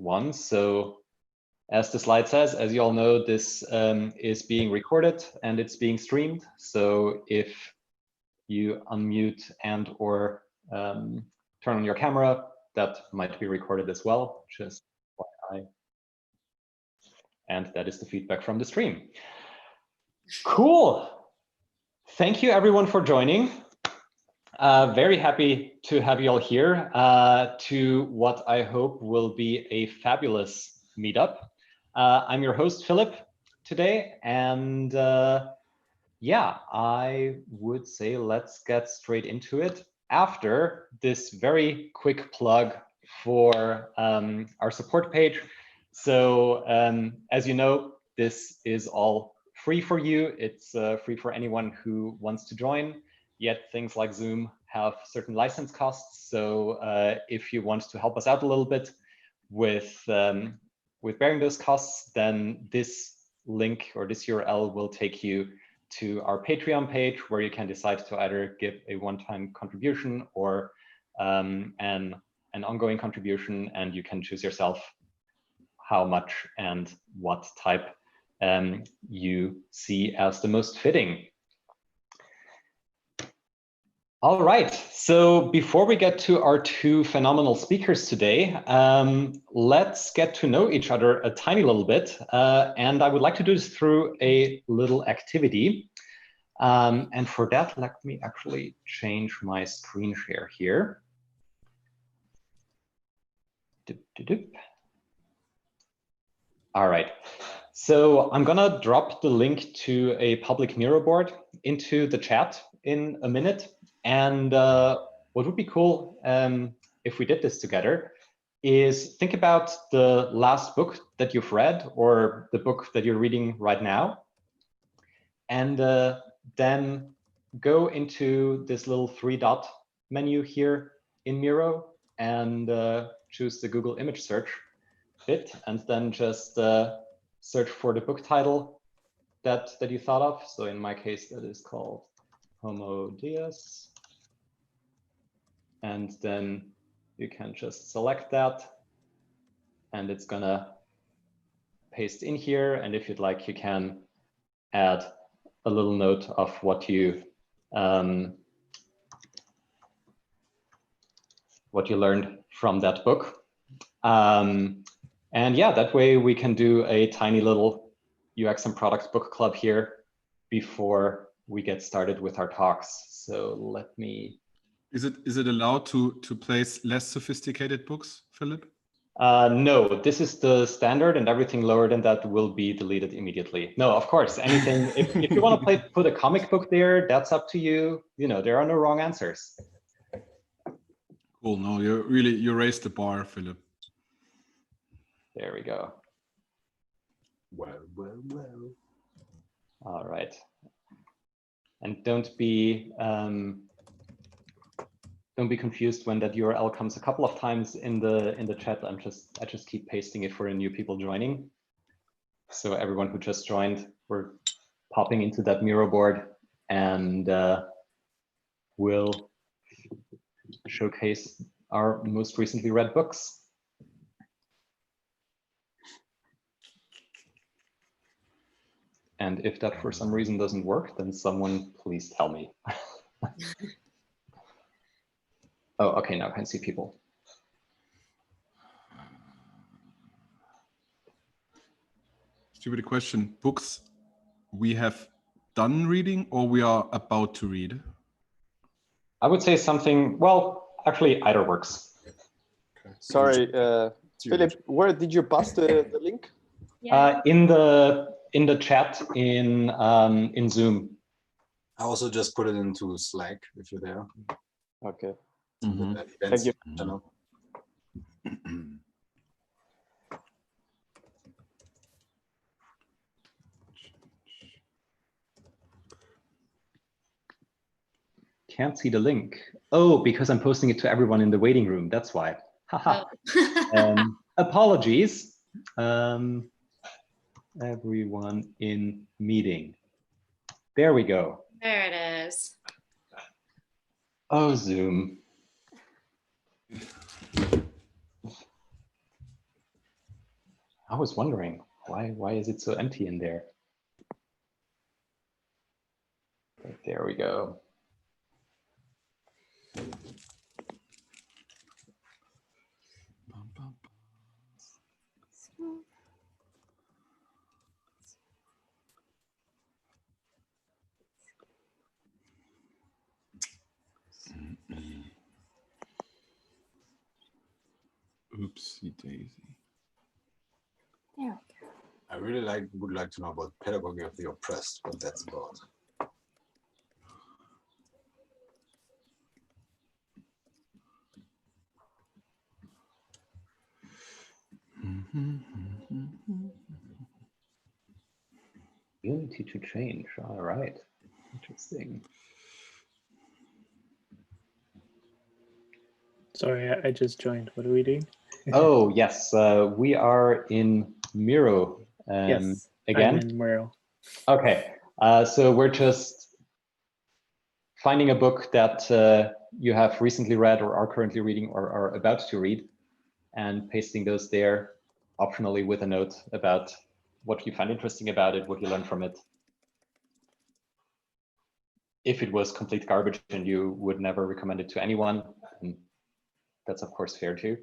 one. So as the slide says, as you all know, this is being recorded and it's being streamed. So if you unmute and or turn on your camera, that might be recorded as well, just FYI. And that is the feedback from the stream. Cool. Thank you everyone for joining. Very happy to have you all here to what I hope will be a fabulous meetup. I'm your host, Philip, today, and yeah, I would say let's get straight into it after this very quick plug for our support page. So as you know, this is all free for you. It's free for anyone who wants to join. Yet things like Zoom have certain license costs. So if you want to help us out a little bit with bearing those costs, then this link or this URL will take you to our Patreon page, where you can decide to either give a one-time contribution or an ongoing contribution, and you can choose yourself how much and what type you see as the most fitting. All right, so before we get to our two phenomenal speakers today, let's get to know each other a tiny little bit. And I would like to do this through a little activity. And for that, let me actually change my screen share here. All right, so I'm gonna drop the link to a public Miro board into the chat in a minute. And what would be cool if we did this together is think about the last book that you've read or the book that you're reading right now. And then go into this little 3-dot menu here in Miro and choose the Google image search bit, and then just search for the book title that you thought of. So in my case, that is called Homo Deus. And then you can just select that, and it's gonna paste in here. And if you'd like, you can add a little note of what you learned from that book. And yeah, that way we can do a tiny little UX and product book club here before we get started with our talks. So let me. Is it allowed to place less sophisticated books, Philip? No, this is the standard, and everything lower than that will be deleted immediately. No, of course, anything, if you want to put a comic book there, that's up to you. You know, there are no wrong answers. Cool, no, you raised the bar, Philip. There we go. Well. All right. And don't be confused when that URL comes a couple of times in the chat. I just keep pasting it for the new people joining. So everyone who just joined, we're popping into that Miro board, and we'll showcase our most recently read books. And if that for some reason doesn't work, then someone please tell me. Oh, okay, now I can see people. Stupid question. Books we have done reading or we are about to read? I would say something, well, actually either works. Okay. Sorry, Philip, where did you pass the link? Yeah. In the chat in Zoom. I also just put it into Slack if you're there. Okay. Mm-hmm. Thank you. Channel. Can't see the link. Oh, because I'm posting it to everyone in the waiting room. That's why. Haha. Apologies. Everyone in meeting. There we go. There it is. Oh, Zoom. I was wondering why is it so empty in there? But there we go. Oopsie daisy. There we go. I really would like to know about pedagogy of the oppressed, what that's about. Unity to change. All right. Interesting. Sorry, I just joined. What are we doing? Oh, yes. We are in Miro Yes, again. I'm in Miro. Okay. So we're just finding a book that you have recently read or are currently reading or are about to read and pasting those there optionally with a note about what you find interesting about it, what you learned from it. If it was complete garbage and you would never recommend it to anyone, that's of course fair too.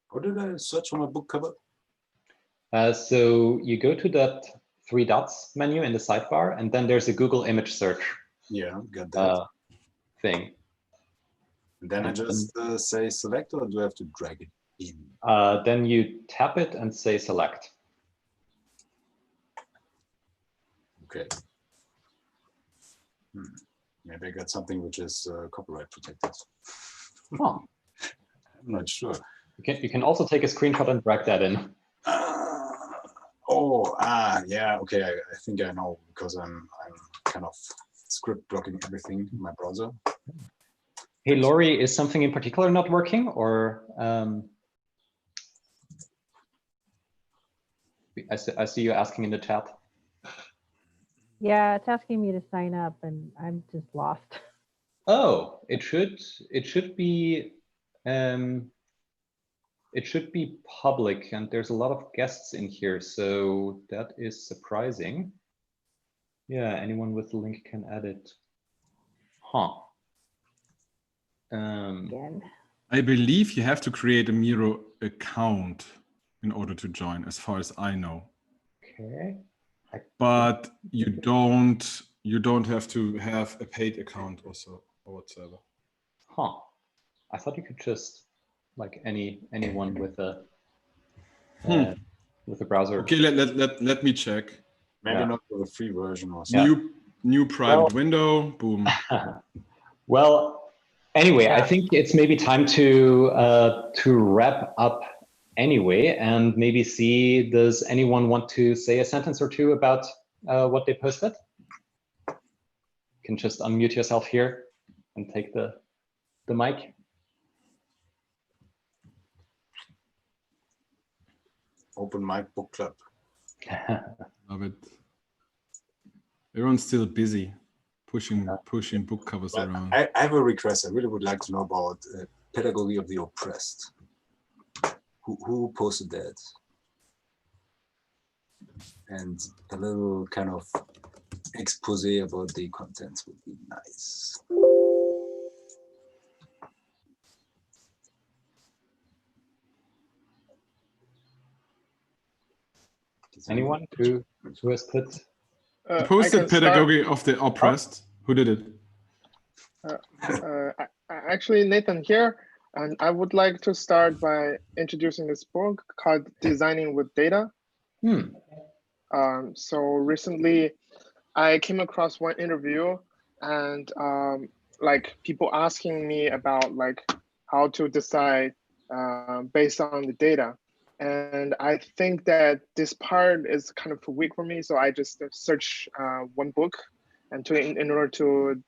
What did I search on a book cover? So you go to that 3 dots menu in the sidebar, and then there's a Google image search Yeah, got that. thing. And then I just say select, or do I have to drag it in? Then you tap it and say select. Okay. Maybe I got something which is copyright protected. Huh. I'm not sure. You can also take a screenshot and drag that in. Yeah. Okay, I think I know, because I'm kind of script blocking everything in my browser. Hey, Lori, is something in particular not working, or I see you asking in the chat. Yeah, it's asking me to sign up and I'm just lost. Oh, it should be public, and there's a lot of guests in here, so that is surprising. Yeah, anyone with the link can add it. Huh. Again. I believe you have to create a Miro account in order to join, as far as I know. Okay. But you don't have to have a paid account also or whatsoever. Huh. I thought you could just, like anyone with a browser. Okay, let me check. Maybe Yeah. not for the free version or something. Yeah. New private window. Boom. Well, anyway, I think it's maybe time to wrap up anyway, and maybe see, does anyone want to say a sentence or two about what they posted? You can just unmute yourself here and take the mic. Open mic book club. Love it. Everyone's still busy pushing book covers But around. I have a request. I really would like to know about pedagogy of the oppressed. Who posted that? And a little kind of expose about the contents would be nice. Anyone who has put? Who posted pedagogy of the oppressed? Who did it? Actually, Nathan here, and I would like to start by introducing this book called Designing with Data. So recently, I came across one interview, and like people asking me about like how to decide based on the data. And I think that this part is kind of weak for me, so I just search one book, and in order to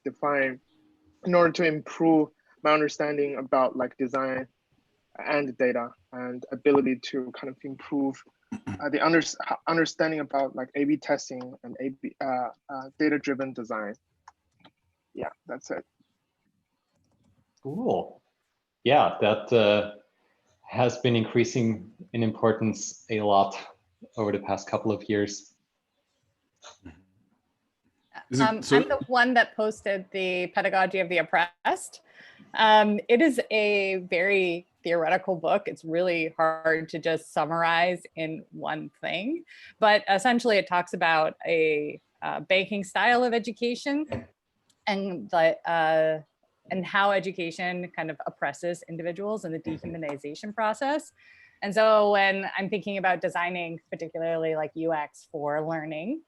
define, in order to improve my understanding about like design and data and ability to kind of improve the understanding about like A/B testing and data-driven design. Yeah, that's it. Cool. Yeah, that has been increasing in importance a lot over the past couple of years. I'm the one that posted the Pedagogy of the Oppressed. It is a very theoretical book. It's really hard to just summarize in one thing, but essentially it talks about a banking style of education and how education kind of oppresses individuals in the dehumanization process. And so when I'm thinking about designing, particularly like UX for learning,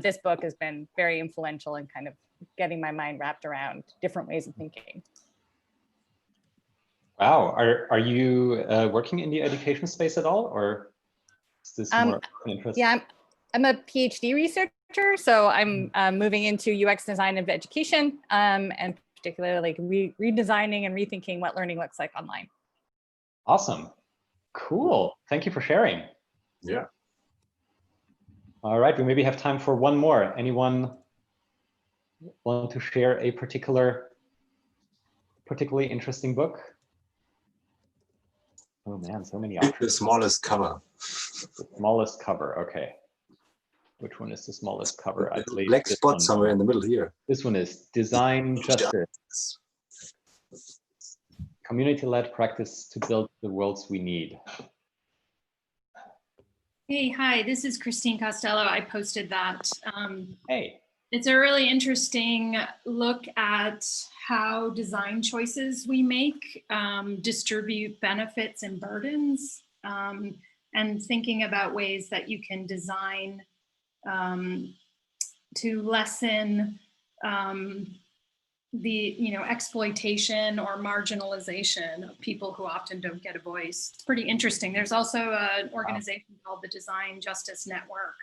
this book has been very influential in kind of getting my mind wrapped around different ways of thinking. Wow, are you working in the education space at all, or is this more of an interest? Yeah, I'm a PhD researcher, so I'm moving into UX design of education, and particularly like redesigning and rethinking what learning looks like online. Awesome, cool. Thank you for sharing. Yeah. All right, we maybe have time for one more. Anyone want to share a particularly interesting book? Oh man, so many options. The smallest cover. The smallest cover, okay. Which one is the smallest cover? I believe black this spot one. somewhere in the middle here. This one is Design Justice. Community-led practice to build the worlds we need. Hey, hi, this is Christine Costello. I posted that. Hey. It's a really interesting look at how design choices we make distribute benefits and burdens, and thinking about ways that you can design to lessen the exploitation or marginalization of people who often don't get a voice. It's pretty interesting. There's also an organization called the Design Justice Network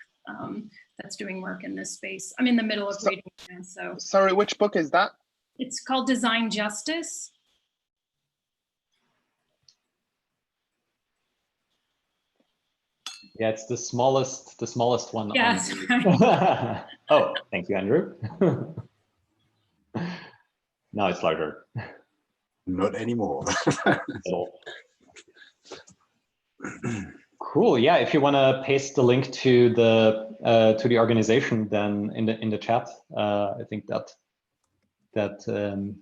that's doing work in this space. I'm in the middle of reading it, so. Sorry, which book is that? It's called Design Justice. Yeah, it's the smallest one. Yes. Oh, thank you, Andrew. Now it's larger. Not anymore. Cool. Yeah, if you want to paste the link to the organization, then in the chat, I think that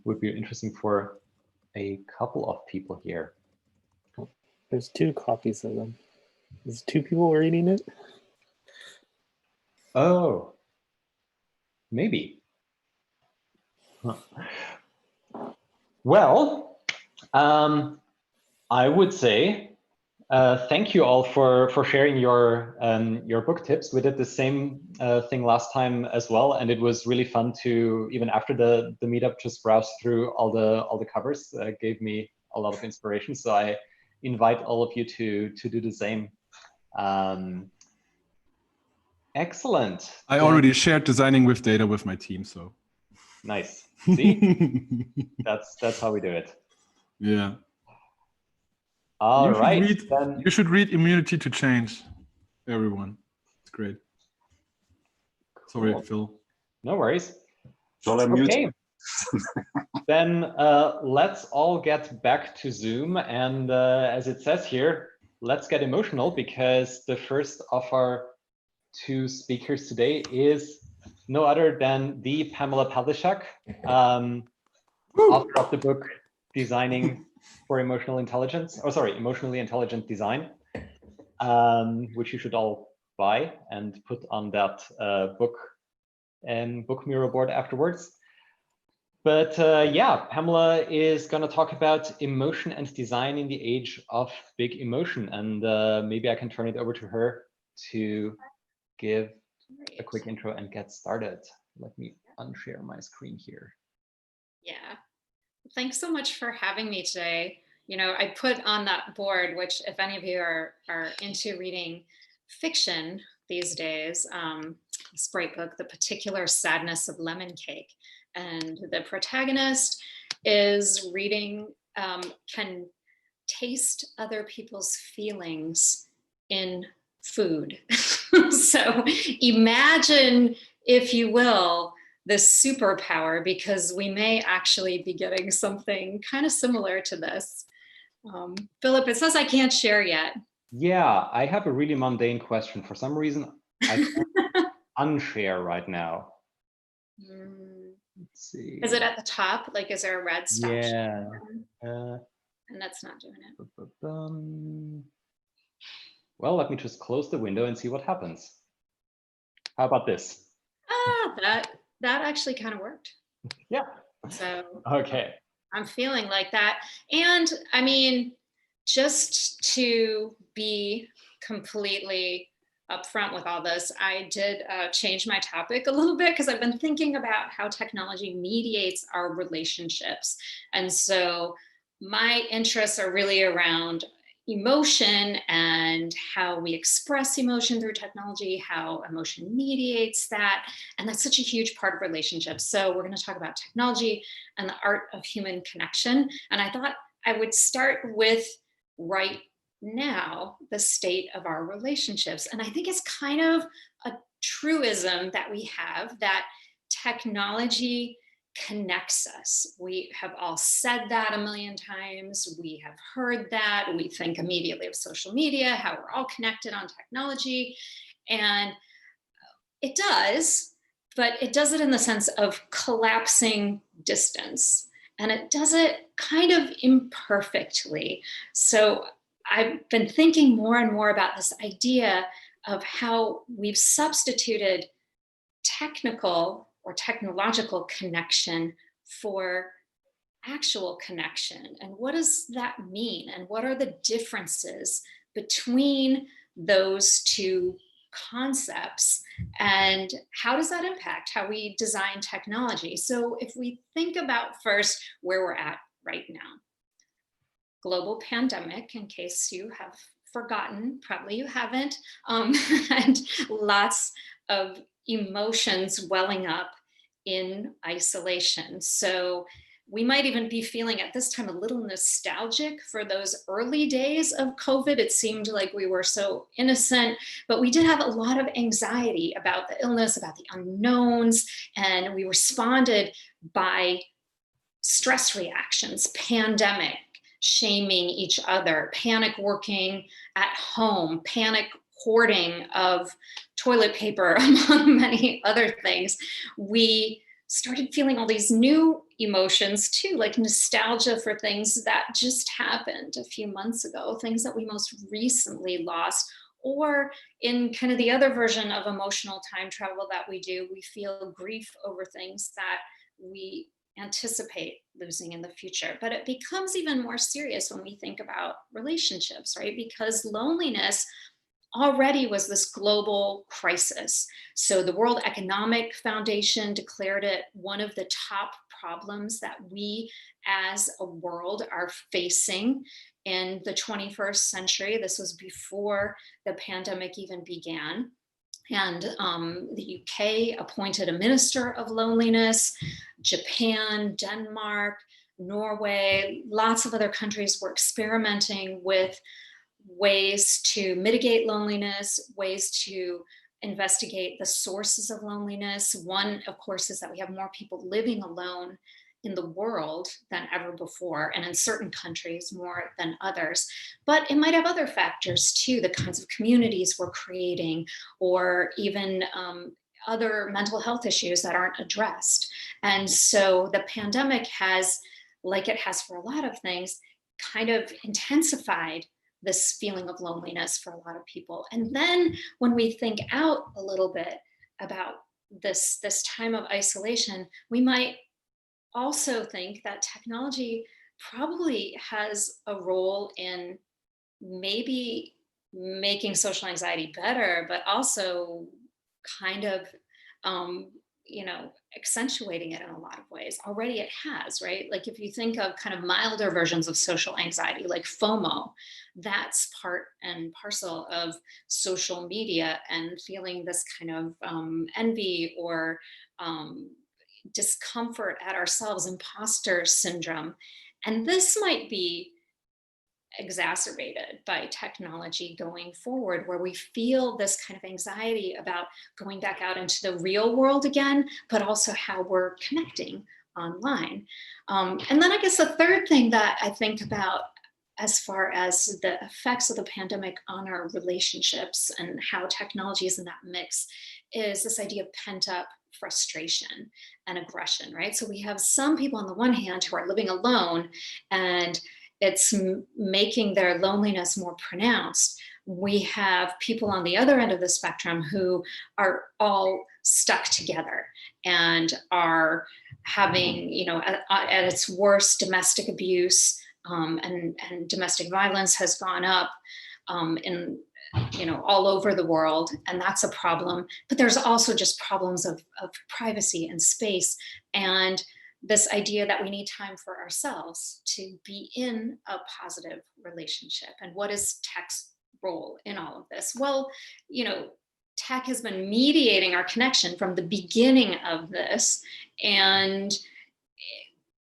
would be interesting for a couple of people here. There's 2 copies of them. Is 2 people reading it? Oh, maybe. Huh. Well, I would say thank you all for sharing your book tips. We did the same thing last time as well, and it was really fun to, even after the meetup, just browse through all the covers. Gave me a lot of inspiration. So I invite all of you to do the same. Excellent. I already shared designing with data with my team, so. Nice. See, that's how we do it. Yeah. All right. You should read Immunity to Change, everyone. It's great. Sorry, Cool. Phil. No worries. Shall I mute? Okay. Then let's all get back to Zoom. And as it says here, let's get emotional, because the first of our 2 speakers today is no other than the Pamela Pawlishak, author of the book Designing for Emotional Intelligence, Emotionally Intelligent Design, which you should all buy and put on that book mirror board afterwards. But yeah, Pamela is going to talk about emotion and design in the age of big emotion. And maybe I can turn it over to her to give a quick intro and get started. Let me unshare my screen here. Yeah, thanks so much for having me today. I put on that board, which if any of you are into reading fiction these days, this great book, The Particular Sadness of Lemon Cake. And the protagonist is reading, can taste other people's feelings in food. So imagine, if you will, this superpower, because we may actually be getting something kind of similar to this. Philip, it says I can't share yet. Yeah, I have a really mundane question. For some reason, I can't unshare right now. Let's see. Is it at the top? Like, is there a red stop? Yeah. And that's not doing it. Well, let me just close the window and see what happens. How about this? That actually kind of worked. Yeah. So okay. I'm feeling like that. And I mean, just to be completely upfront with all this, I did change my topic a little bit because I've been thinking about how technology mediates our relationships. And so my interests are really around emotion and how we express emotion through technology, how emotion mediates that. And that's such a huge part of relationships. So we're going to talk about technology and the art of human connection. And I thought I would start with right now, the state of our relationships. And I think it's kind of a truism that we have, that technology connects us. We have all said that a million times. We have heard that. We think immediately of social media, how we're all connected on technology. And it does, but it does it in the sense of collapsing distance. And it does it kind of imperfectly. So I've been thinking more and more about this idea of how we've substituted technical or technological connection for actual connection. And what does that mean? And what are the differences between those two concepts? And how does that impact how we design technology? So if we think about first where we're at right now, global pandemic, in case you have forgotten, probably you haven't, and lots of emotions welling up in isolation. So we might even be feeling at this time a little nostalgic for those early days of COVID. It seemed like we were so innocent, but we did have a lot of anxiety about the illness, about the unknowns, and we responded by stress reactions, pandemic, shaming each other, panic working at home, panic hoarding of toilet paper, among many other things. We started feeling all these new emotions too, like nostalgia for things that just happened a few months ago, things that we most recently lost, or in kind of the other version of emotional time travel that we do, we feel grief over things that we anticipate losing in the future. But it becomes even more serious when we think about relationships, right? Because loneliness already was this global crisis. So the World Economic Foundation declared it one of the top problems that we as a world are facing in the 21st century. This was before the pandemic even began. And the UK appointed a minister of loneliness. Japan, Denmark, Norway, lots of other countries were experimenting with ways to mitigate loneliness, ways to investigate the sources of loneliness. One, of course, is that we have more people living alone in the world than ever before, and in certain countries more than others. But it might have other factors too, the kinds of communities we're creating, or even other mental health issues that aren't addressed. And so the pandemic has, like it has for a lot of things, kind of intensified this feeling of loneliness for a lot of people. And then when we think out a little bit about this time of isolation, we might also think that technology probably has a role in maybe making social anxiety better, but also kind of, accentuating it in a lot of ways. Already it has, right? Like if you think of kind of milder versions of social anxiety, like FOMO, that's part and parcel of social media and feeling this kind of envy or discomfort at ourselves, imposter syndrome. And this might be exacerbated by technology going forward, where we feel this kind of anxiety about going back out into the real world again, but also how we're connecting online. And then I guess the third thing that I think about as far as the effects of the pandemic on our relationships and how technology is in that mix is this idea of pent up frustration and aggression, right? So we have some people on the one hand who are living alone and it's making their loneliness more pronounced. We have people on the other end of the spectrum who are all stuck together and are having, you know, at its worst, domestic abuse and domestic violence has gone up in, you know, all over the world, and that's a problem. But there's also just problems of privacy and space, and this idea that we need time for ourselves to be in a positive relationship. And what is tech's role in all of this? Well, you know, tech has been mediating our connection from the beginning of this, and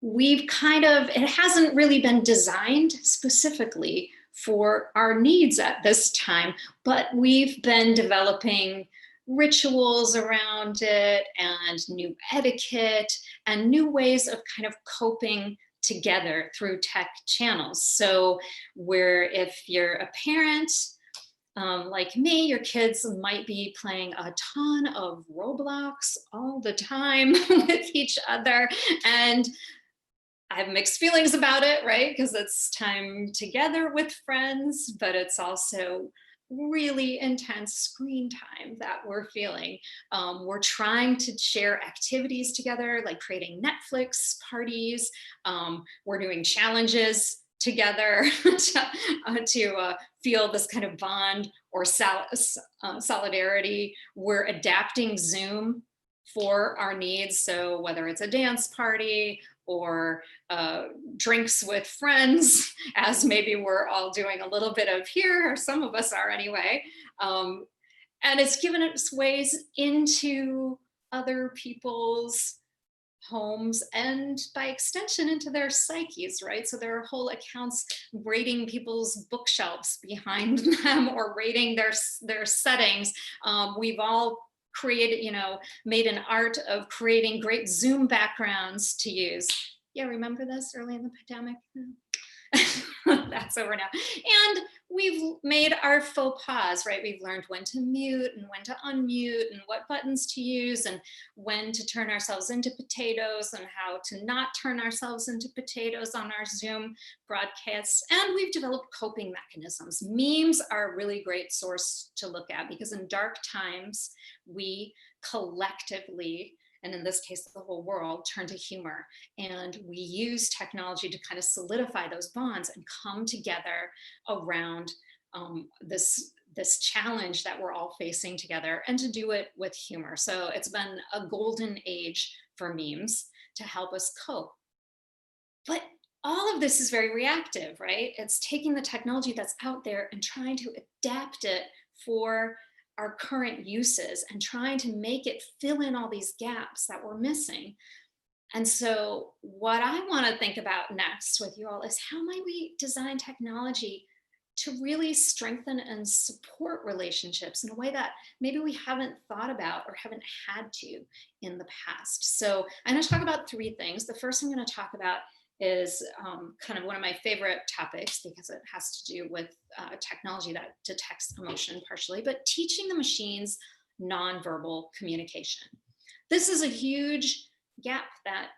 we've kind of, it hasn't really been designed specifically for our needs at this time, but we've been developing rituals around it and new etiquette and new ways of kind of coping together through tech channels. So where if you're a parent, like me, your kids might be playing a ton of Roblox all the time with each other. And I have mixed feelings about it, right? Because it's time together with friends, but it's also really intense screen time that we're feeling. We're trying to share activities together, like creating Netflix parties. We're doing challenges together to feel this kind of bond or solidarity. We're adapting Zoom for our needs. So whether it's a dance party or drinks with friends, as maybe we're all doing a little bit of here, or some of us are anyway. And it's given us ways into other people's homes and by extension into their psyches, right? So there are whole accounts rating people's bookshelves behind them or rating their settings. We've all created, you know, made an art of creating great Zoom backgrounds to use. Yeah, remember this early in the pandemic? That's over now. And we've made our faux pas, right? We've learned when to mute and when to unmute and what buttons to use and when to turn ourselves into potatoes and how to not turn ourselves into potatoes on our Zoom broadcasts. And we've developed coping mechanisms. Memes are a really great source to look at because in dark times, we collectively, and in this case, the whole world, turn to humor. And we use technology to kind of solidify those bonds and come together around this challenge that we're all facing together and to do it with humor. So it's been a golden age for memes to help us cope. But all of this is very reactive, right? It's taking the technology that's out there and trying to adapt it for our current uses and trying to make it fill in all these gaps that we're missing. And so what I want to think about next with you all is how might we design technology to really strengthen and support relationships in a way that maybe we haven't thought about or haven't had to in the past. So I'm going to talk about three things. The first I'm going to talk about is kind of one of my favorite topics because it has to do with technology that detects emotion partially, but teaching the machines nonverbal communication. This is a huge gap that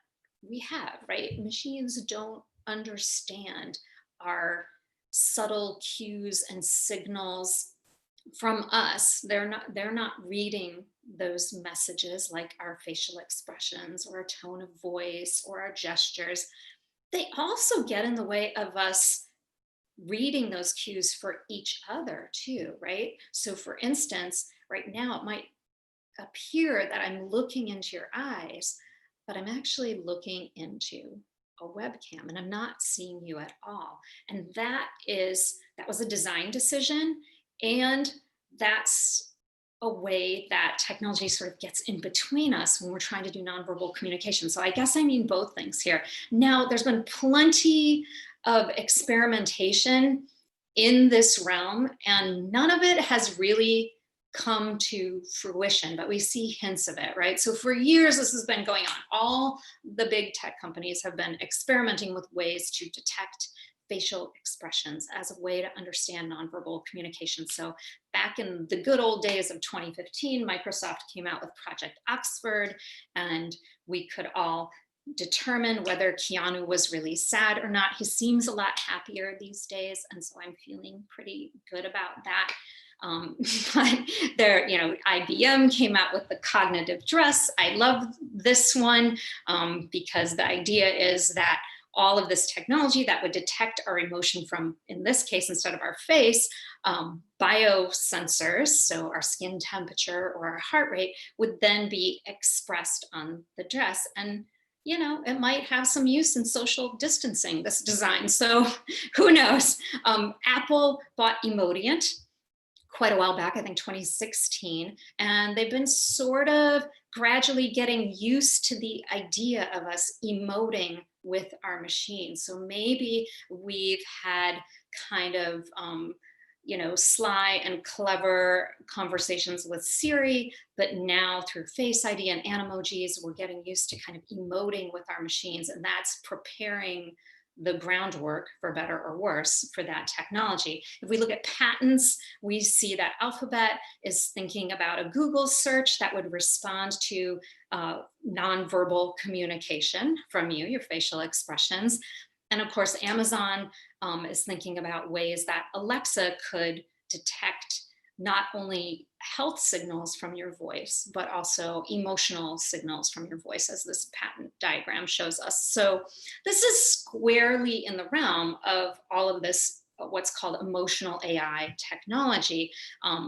we have, right? Machines don't understand our subtle cues and signals from us. They're not reading those messages like our facial expressions or a tone of voice or our gestures. They also get in the way of us reading those cues for each other too, right? So for instance, right now it might appear that I'm looking into your eyes, but I'm actually looking into a webcam and I'm not seeing you at all. And that was a design decision, and that's a way that technology sort of gets in between us when we're trying to do nonverbal communication. So I guess I mean both things here. Now, there's been plenty of experimentation in this realm, and none of it has really come to fruition, but we see hints of it, right? So for years, this has been going on. All the big tech companies have been experimenting with ways to detect facial expressions as a way to understand nonverbal communication. So back in the good old days of 2015, Microsoft came out with Project Oxford, and we could all determine whether Keanu was really sad or not. He seems a lot happier these days, and so I'm feeling pretty good about that. But there, you know, IBM came out with the cognitive dress. I love this one because the idea is that all of this technology that would detect our emotion from, in this case, instead of our face, biosensors, so our skin temperature or our heart rate, would then be expressed on the dress. And you know, it might have some use in social distancing, this design. So who knows? Apple bought Emotiant quite a while back, I think 2016, and they've been sort of gradually getting used to the idea of us emoting with our machines. So maybe we've had kind of, you know, sly and clever conversations with Siri, but now through Face ID and Animojis, we're getting used to kind of emoting with our machines, and that's preparing the groundwork, for better or worse, for that technology. If we look at patents, we see that Alphabet is thinking about a Google search that would respond to nonverbal communication from you, your facial expressions. And of course, Amazon is thinking about ways that Alexa could detect not only health signals from your voice, but also emotional signals from your voice, as this patent diagram shows us. So this is squarely in the realm of all of this, what's called emotional AI technology.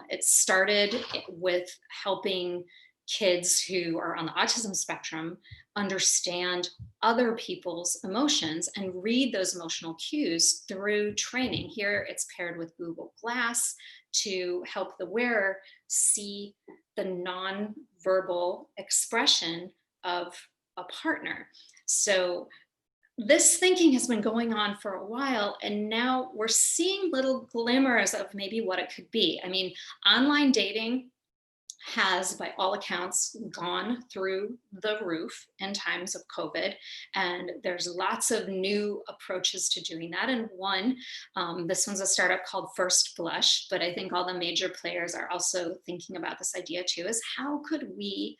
It started with helping kids who are on the autism spectrum understand other people's emotions and read those emotional cues through training. Here it's paired with Google Glass to help the wearer see the non-verbal expression of a partner. So this thinking has been going on for a while, and now we're seeing little glimmers of maybe what it could be. I mean, online dating has, by all accounts, gone through the roof in times of COVID. And there's lots of new approaches to doing that. And one, this one's a startup called First Blush, but I think all the major players are also thinking about this idea too, is how could we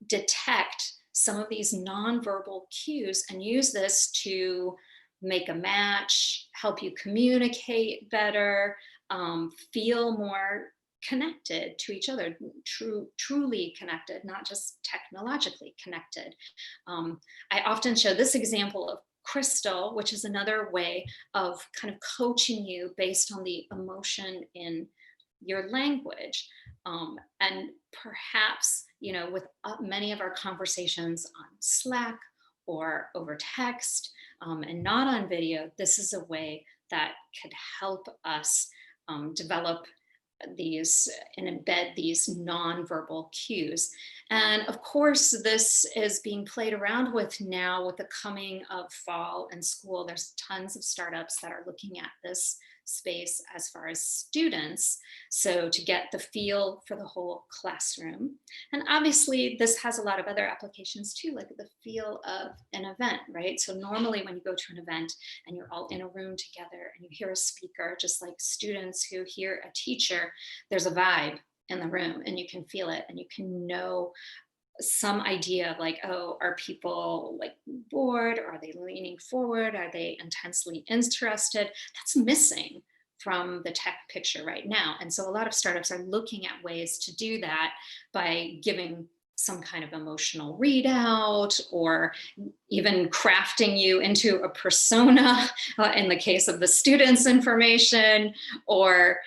detect some of these nonverbal cues and use this to make a match, help you communicate better, feel more connected to each other, truly connected, not just technologically connected. I often show this example of Crystal, which is another way of kind of coaching you based on the emotion in your language. And perhaps, you know, with many of our conversations on Slack or over text and not on video, this is a way that could help us develop these and embed these nonverbal cues. And of course, this is being played around with now with the coming of fall and school. There's tons of startups that are looking at this space as far as students, so to get the feel for the whole classroom. And obviously this has a lot of other applications too, like the feel of an event, right? So normally when you go to an event and you're all in a room together and you hear a speaker, just like students who hear a teacher, there's a vibe in the room and you can feel it and you can know some idea of like, oh, are people like bored? Are they leaning forward? Are they intensely interested? That's missing from the tech picture right now. And so a lot of startups are looking at ways to do that by giving some kind of emotional readout or even crafting you into a persona in the case of the students' information, or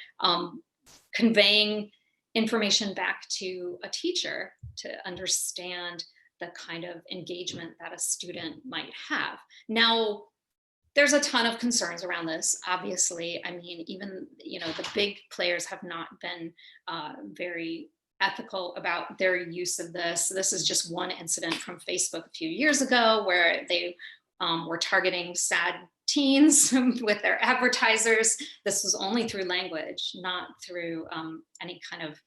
conveying information back to a teacher to understand the kind of engagement that a student might have. Now, there's a ton of concerns around this, obviously. I mean, even, you know, the big players have not been very ethical about their use of this. This is just one incident from Facebook a few years ago where they We're targeting sad teens with their advertisers. This was only through language, not through any kind of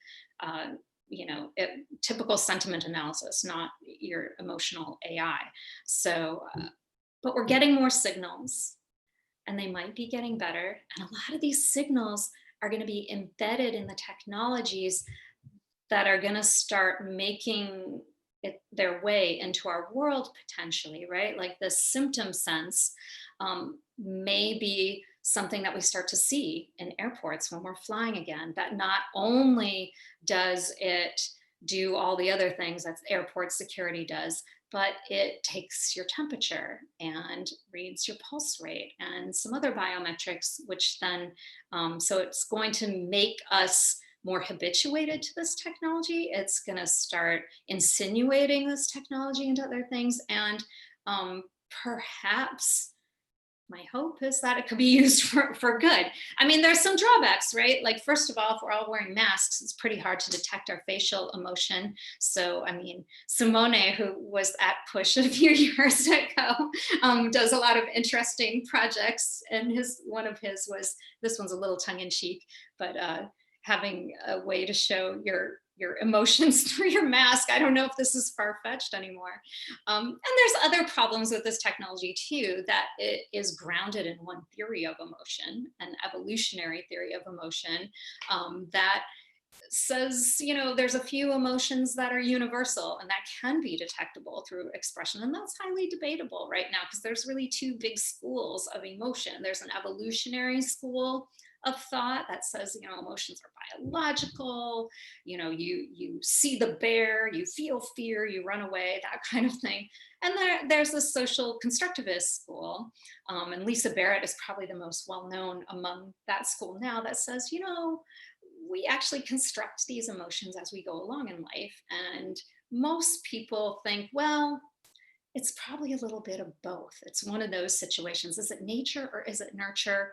typical sentiment analysis, not your emotional AI. So, but we're getting more signals, and they might be getting better. And a lot of these signals are going to be embedded in the technologies that are going to start making their way into our world potentially, right? Like the symptom sense may be something that we start to see in airports when we're flying again, that not only does it do all the other things that airport security does, but it takes your temperature and reads your pulse rate and some other biometrics, which then, so it's going to make us more habituated to this technology. It's going to start insinuating this technology into other things. And perhaps my hope is that it could be used for good. I mean, there's some drawbacks, right? Like, first of all, if we're all wearing masks, it's pretty hard to detect our facial emotion. So, I mean, Simone, who was at Push a few years ago, does a lot of interesting projects. And one of his was, this one's a little tongue in cheek, but having a way to show your emotions through your mask. I don't know if this is far-fetched anymore. And there's other problems with this technology too, that it is grounded in one theory of emotion, an evolutionary theory of emotion, that says, there's a few emotions that are universal and that can be detectable through expression. And that's highly debatable right now, because there's really two big schools of emotion. There's an evolutionary school of thought that says, emotions are biological, you see the bear, you feel fear, you run away, that kind of thing. And there's the social constructivist school, and Lisa Barrett is probably the most well-known among that school now, that says, we actually construct these emotions as we go along in life. And most people think, well, it's probably a little bit of both. It's one of those situations. Is it nature or is it nurture?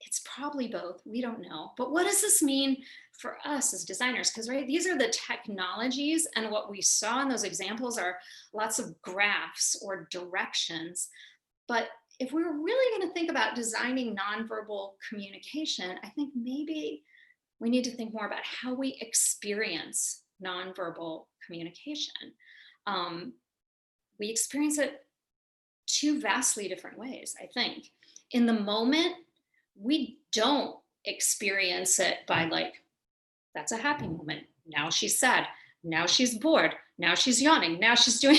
It's probably both. We don't know. But what does this mean for us as designers? Because, right, these are the technologies, and what we saw in those examples are lots of graphs or directions. But if we were really going to think about designing nonverbal communication, I think maybe we need to think more about how we experience nonverbal communication. We experience it two vastly different ways, I think. In the moment, we don't experience it by like, that's a happy moment. Now she's sad. Now she's bored. Now she's yawning. Now she's doing,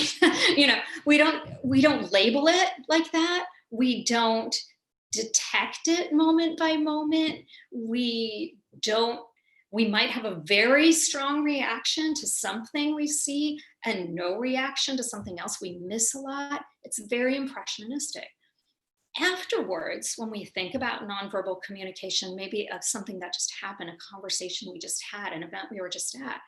we don't label it like that. We don't detect it moment by moment. We might have a very strong reaction to something we see and no reaction to something else. We miss a lot. It's very impressionistic. Afterwards, when we think about nonverbal communication, maybe of something that just happened, a conversation we just had, an event we were just at,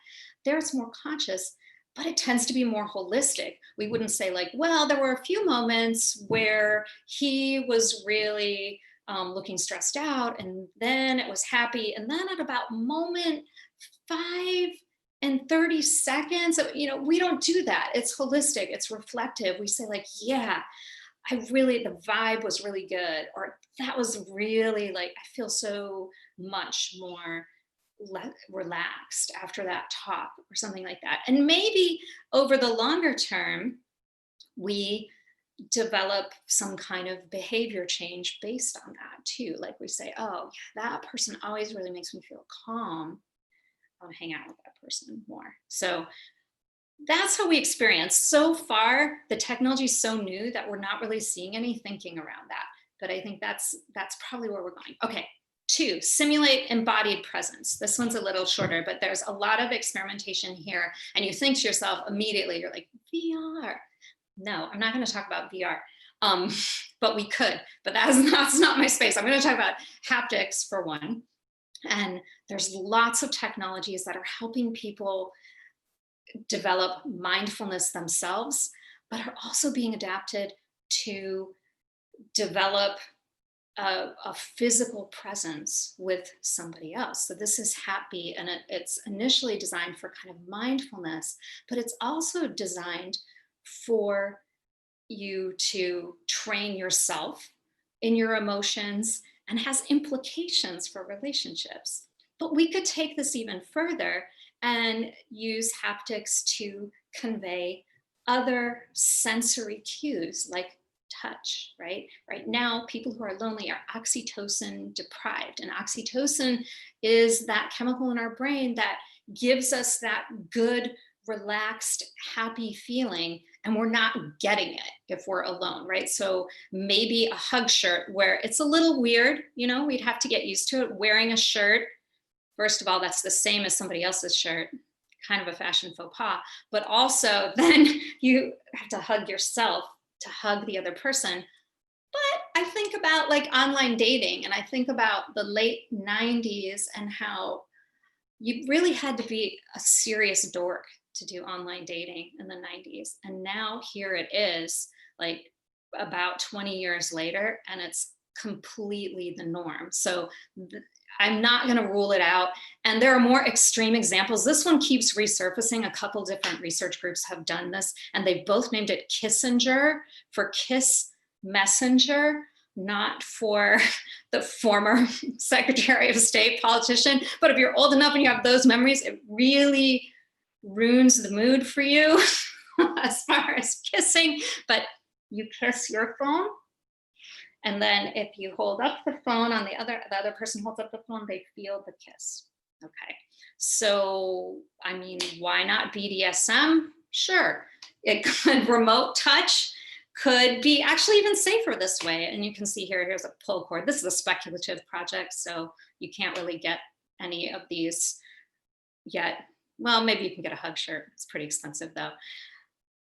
there's more conscious, but it tends to be more holistic. We wouldn't say like, well, there were a few moments where he was really looking stressed out, and then it was happy. And then at about moment 5 and 30 seconds, we don't do that. It's holistic, it's reflective. We say like, yeah, the vibe was really good, or that was really like, I feel so much more relaxed after that talk, or something like that. And maybe over the longer term, we develop some kind of behavior change based on that too. Like we say, oh, yeah, that person always really makes me feel calm. I'll hang out with that person more. So that's how we experience. So far, the technology is so new that we're not really seeing any thinking around that. But I think that's probably where we're going. Okay, 2, simulate embodied presence. This one's a little shorter, but there's a lot of experimentation here. And you think to yourself immediately, you're like, VR. No, I'm not going to talk about VR, but we could. But that's not my space. I'm going to talk about haptics for one. And there's lots of technologies that are helping people develop mindfulness themselves, but are also being adapted to develop a physical presence with somebody else. So this is Hapbeat, and it's initially designed for kind of mindfulness, but it's also designed for you to train yourself in your emotions and has implications for relationships. But we could take this even further and use haptics to convey other sensory cues like touch, right? Right now, people who are lonely are oxytocin deprived. And oxytocin is that chemical in our brain that gives us that good, relaxed, happy feeling, and we're not getting it if we're alone, right? So maybe a hug shirt where it's a little weird, you know, we'd have to get used to it. Wearing a shirt, first of all, that's the same as somebody else's shirt, kind of a fashion faux pas, but also then you have to hug yourself to hug the other person. But I think about like online dating, and I think about the late 90s and how you really had to be a serious dork to do online dating in the 90s. And now here it is, like about 20 years later, and it's completely the norm. So I'm not going to rule it out. And there are more extreme examples. This one keeps resurfacing. A couple different research groups have done this, and they've both named it Kissinger for Kiss Messenger, not for the former Secretary of State politician. But if you're old enough and you have those memories, it really ruins the mood for you as far as kissing. But you kiss your phone, and then if you hold up the phone on the other person holds up the phone, they feel the kiss. Okay, so I mean, why not BDSM? Sure, it could remote touch could be actually even safer this way. And you can see here's a pull cord. This is a speculative project, so you can't really get any of these yet. Well, maybe you can get a hug shirt. It's pretty expensive though.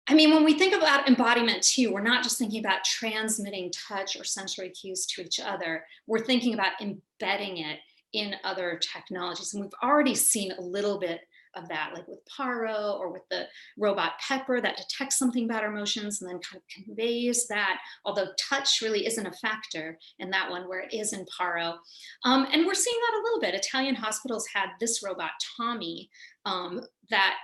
I mean, when we think about embodiment too, we're not just thinking about transmitting touch or sensory cues to each other. We're thinking about embedding it in other technologies. And we've already seen a little bit of that, like with Paro or with the robot Pepper that detects something about our emotions and then kind of conveys that, although touch really isn't a factor in that one where it is in Paro. And we're seeing that a little bit. Italian hospitals had this robot, Tommy, that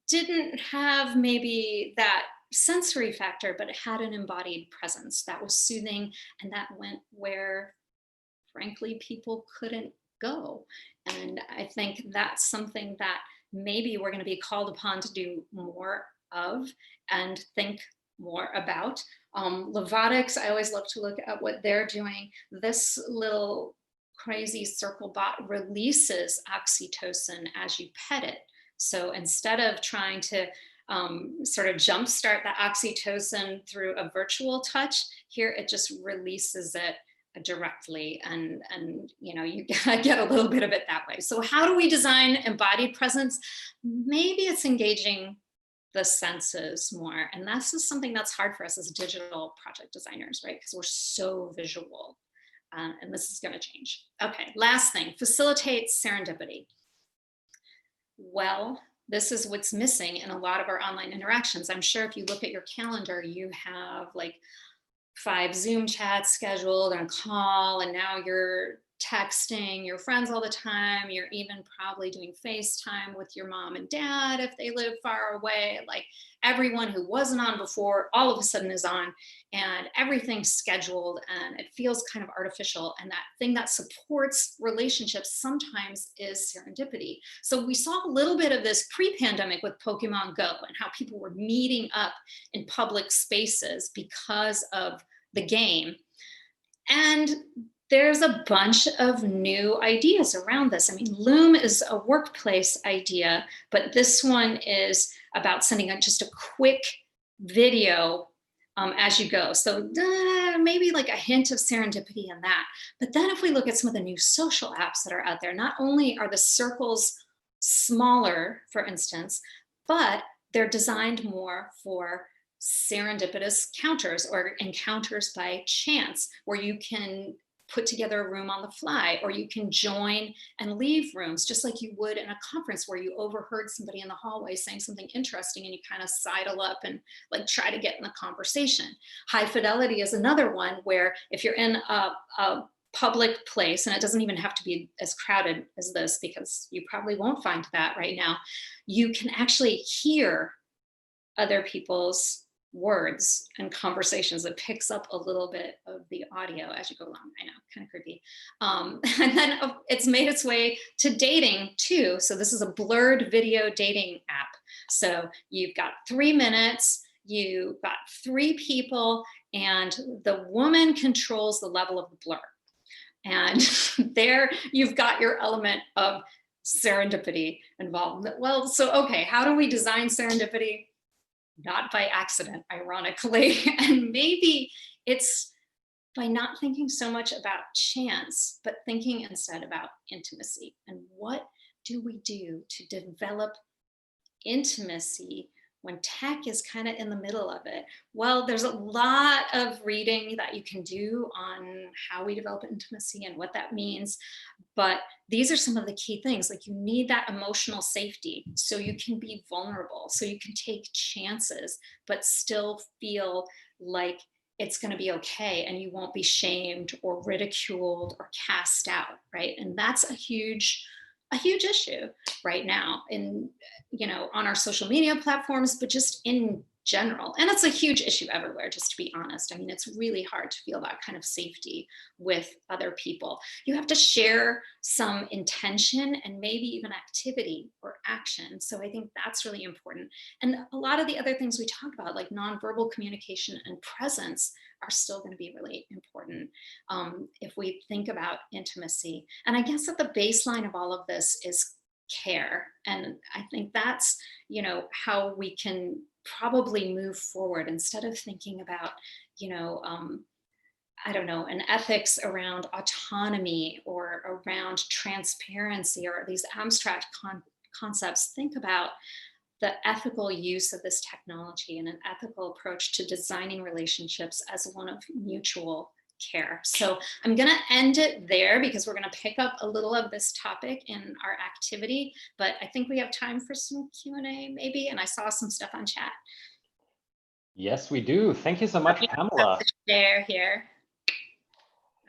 didn't have maybe that sensory factor, but it had an embodied presence that was soothing and that went where, frankly, people couldn't go. And I think that's something that maybe we're going to be called upon to do more of and think more about. Levotics, I always love to look at what they're doing. This little crazy circle bot releases oxytocin as you pet it. So instead of trying to sort of jumpstart the oxytocin through a virtual touch, here it just releases it directly, and you know, you get a little bit of it that way. So how do we design embodied presence? Maybe it's engaging the senses more, and that's just something that's hard for us as digital project designers, right? Because we're so visual, and this is going to change. Okay, last thing, facilitate serendipity. Well, this is what's missing in a lot of our online interactions. I'm sure if you look at your calendar, you have like 5 Zoom chats scheduled and a call, and now you're texting your friends all the time. You're even probably doing FaceTime with your mom and dad if they live far away. Like everyone who wasn't on before, all of a sudden is on, and everything's scheduled, and it feels kind of artificial. And that thing that supports relationships sometimes is serendipity. So we saw a little bit of this pre-pandemic with Pokemon Go and how people were meeting up in public spaces because of the game. And there's a bunch of new ideas around this. I mean, Loom is a workplace idea, but this one is about sending out just a quick video as you go. So maybe like a hint of serendipity in that. But then if we look at some of the new social apps that are out there, not only are the circles smaller, for instance, but they're designed more for serendipitous counters or encounters by chance, where you can put together a room on the fly, or you can join and leave rooms just like you would in a conference where you overheard somebody in the hallway saying something interesting and you kind of sidle up and like try to get in the conversation. High fidelity is another one where if you're in a public place, and it doesn't even have to be as crowded as this because you probably won't find that right now, you can actually hear other people's words and conversations. It picks up a little bit of the audio as you go along. I know, kind of creepy. And then it's made its way to dating too. So this is a blurred video dating app. So you've got 3 minutes, you've got 3 people, and the woman controls the level of the blur. And there you've got your element of serendipity involved. Well, so, okay, how do we design serendipity? Not by accident, ironically. And maybe it's by not thinking so much about chance, but thinking instead about intimacy. And what do we do to develop intimacy when tech is kind of in the middle of it? Well, there's a lot of reading that you can do on how we develop intimacy and what that means. But these are some of the key things. Like, you need that emotional safety so you can be vulnerable, so you can take chances, but still feel like it's going to be okay and you won't be shamed or ridiculed or cast out, right? And that's a huge issue right now in, on our social media platforms, but just in general. And it's a huge issue everywhere, just to be honest. I mean, it's really hard to feel that kind of safety with other people. You have to share some intention and maybe even activity or action. So I think that's really important. And a lot of the other things we talk about, like nonverbal communication and presence, are still going to be really important if we think about intimacy. And I guess at the baseline of all of this is care. And I think that's, how we can probably move forward instead of thinking about, I don't know, an ethics around autonomy or around transparency or these abstract concepts. Think about the ethical use of this technology and an ethical approach to designing relationships as one of mutual care. So I'm going to end it there because we're going to pick up a little of this topic in our activity, but I think we have time for some Q&A maybe, and I saw some stuff on chat. Yes, we do. Thank you so much, Pamela. Share here.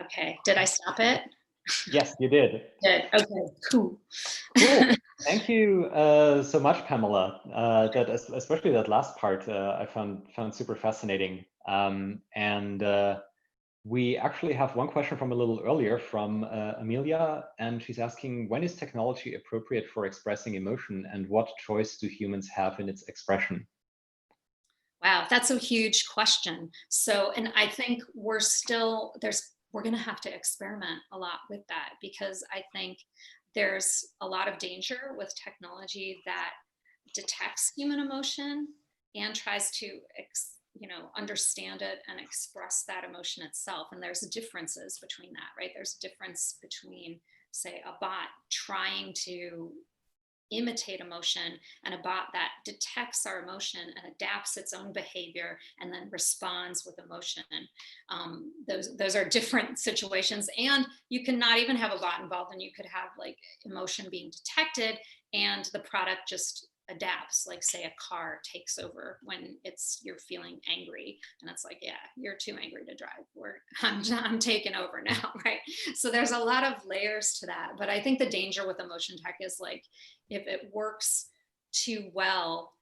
Okay, did I stop it? Yes, you did. Good. Okay, cool. Cool. Thank you so much, Pamela. Especially that last part I found super fascinating. We actually have one question from a little earlier from Amelia, and she's asking, when is technology appropriate for expressing emotion, and what choice do humans have in its expression? Wow, that's a huge question. So, and I think we're going to have to experiment a lot with that, because I think there's a lot of danger with technology that detects human emotion and tries to understand it and express that emotion itself. And there's differences between that, right? There's a difference between, say, a bot trying to imitate emotion and a bot that detects our emotion and adapts its own behavior and then responds with emotion. Those are different situations. And you can not even have a bot involved, and you could have like emotion being detected and the product just adapts, like say a car takes over when you're feeling angry and it's like, yeah, you're too angry to drive, I'm taking over now, right? So there's a lot of layers to that. But I think the danger with emotion tech is like, if it works too well,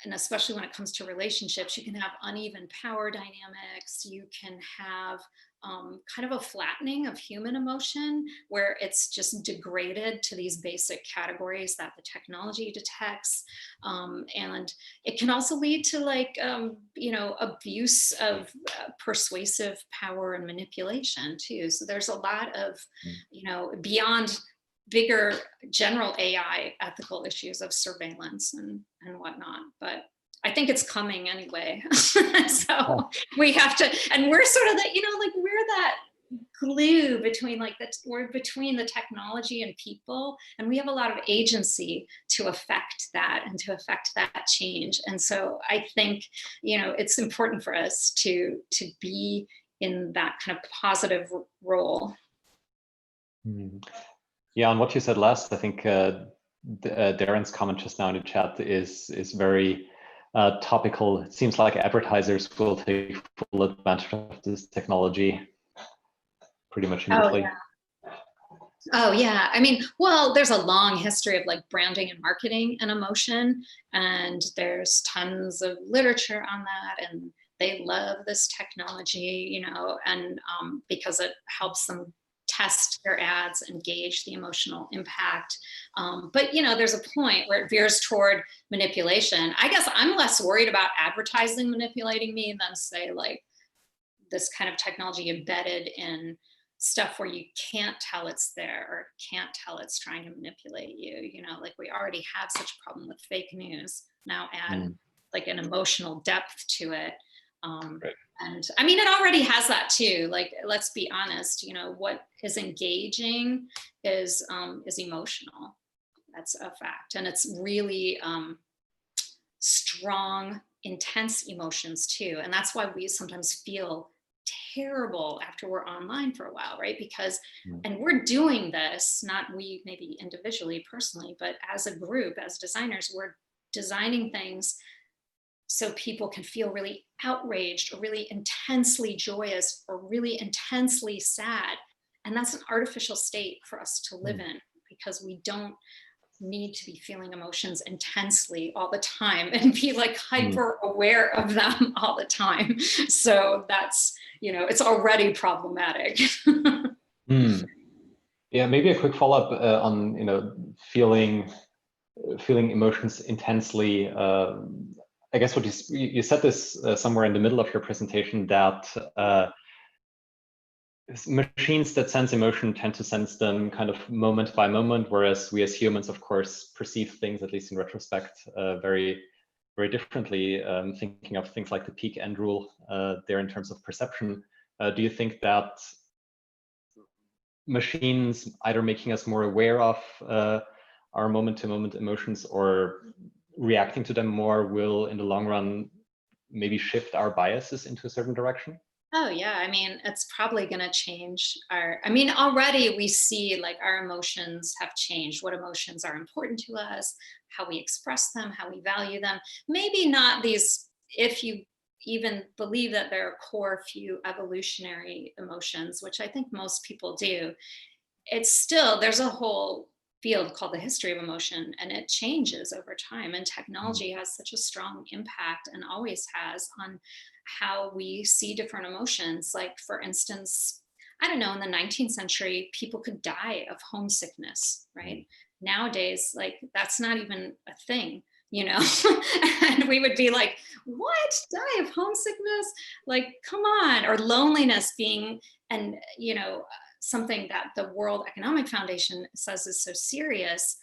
and especially when it comes to relationships, you can have uneven power dynamics. You can have kind of a flattening of human emotion where it's just degraded to these basic categories that the technology detects. And it can also lead to like, abuse of persuasive power and manipulation too. So there's a lot of, beyond bigger general AI ethical issues of surveillance and whatnot. But I think it's coming anyway. So we have to, and we're sort of that, we're that glue between we're between the technology and people, and we have a lot of agency to affect that and to affect that change. And so I think, it's important for us to be in that kind of positive role. Yeah, on what you said last, I think Darren's comment just now in the chat is very topical. It seems like advertisers will take full advantage of this technology pretty much immediately. Oh, Oh yeah, I mean, well, there's a long history of like branding and marketing and emotion, and there's tons of literature on that, and they love this technology, you know, and because it helps them test their ads and gauge the emotional impact. But you know, there's a point where it veers toward manipulation. I guess I'm less worried about advertising manipulating me than say like this kind of technology embedded in stuff where you can't tell it's there or can't tell it's trying to manipulate you. You know, like we already have such a problem with fake news. Now add like an emotional depth to it. Right. And I mean, it already has that too. Like, let's be honest, you know, what is engaging is emotional. That's a fact. And it's really strong, intense emotions too. And that's why we sometimes feel terrible after we're online for a while, right? Because, and we're doing this, not we maybe individually, personally, but as a group, as designers, we're designing things so people can feel really outraged or really intensely joyous or really intensely sad. And that's an artificial state for us to live in, because we don't need to be feeling emotions intensely all the time and be like hyper aware of them all the time. So that's, you know, it's already problematic. Yeah, maybe a quick follow-up on, you know, feeling emotions intensely. I guess what you said this somewhere in the middle of your presentation, that machines that sense emotion tend to sense them kind of moment by moment, whereas we as humans, of course, perceive things, at least in retrospect, very, very differently. Thinking of things like the peak end rule there in terms of perception. Do you think that machines either making us more aware of our moment-to-moment emotions or reacting to them more will, in the long run, maybe shift our biases into a certain direction? Oh yeah, I mean, it's probably going to change our, I mean, already we see like our emotions have changed, what emotions are important to us, how we express them, how we value them. Maybe not these, if you even believe that there are core few evolutionary emotions, which I think most people do, it's still, there's a whole field called the history of emotion, and it changes over time, and technology has such a strong impact and always has on how we see different emotions. Like for instance, I don't know, in the 19th century, people could die of homesickness, right? Nowadays, like that's not even a thing, you know? And we would be like, what, die of homesickness? Like, come on. Or loneliness being, and you know, something that the World Economic Foundation says is so serious.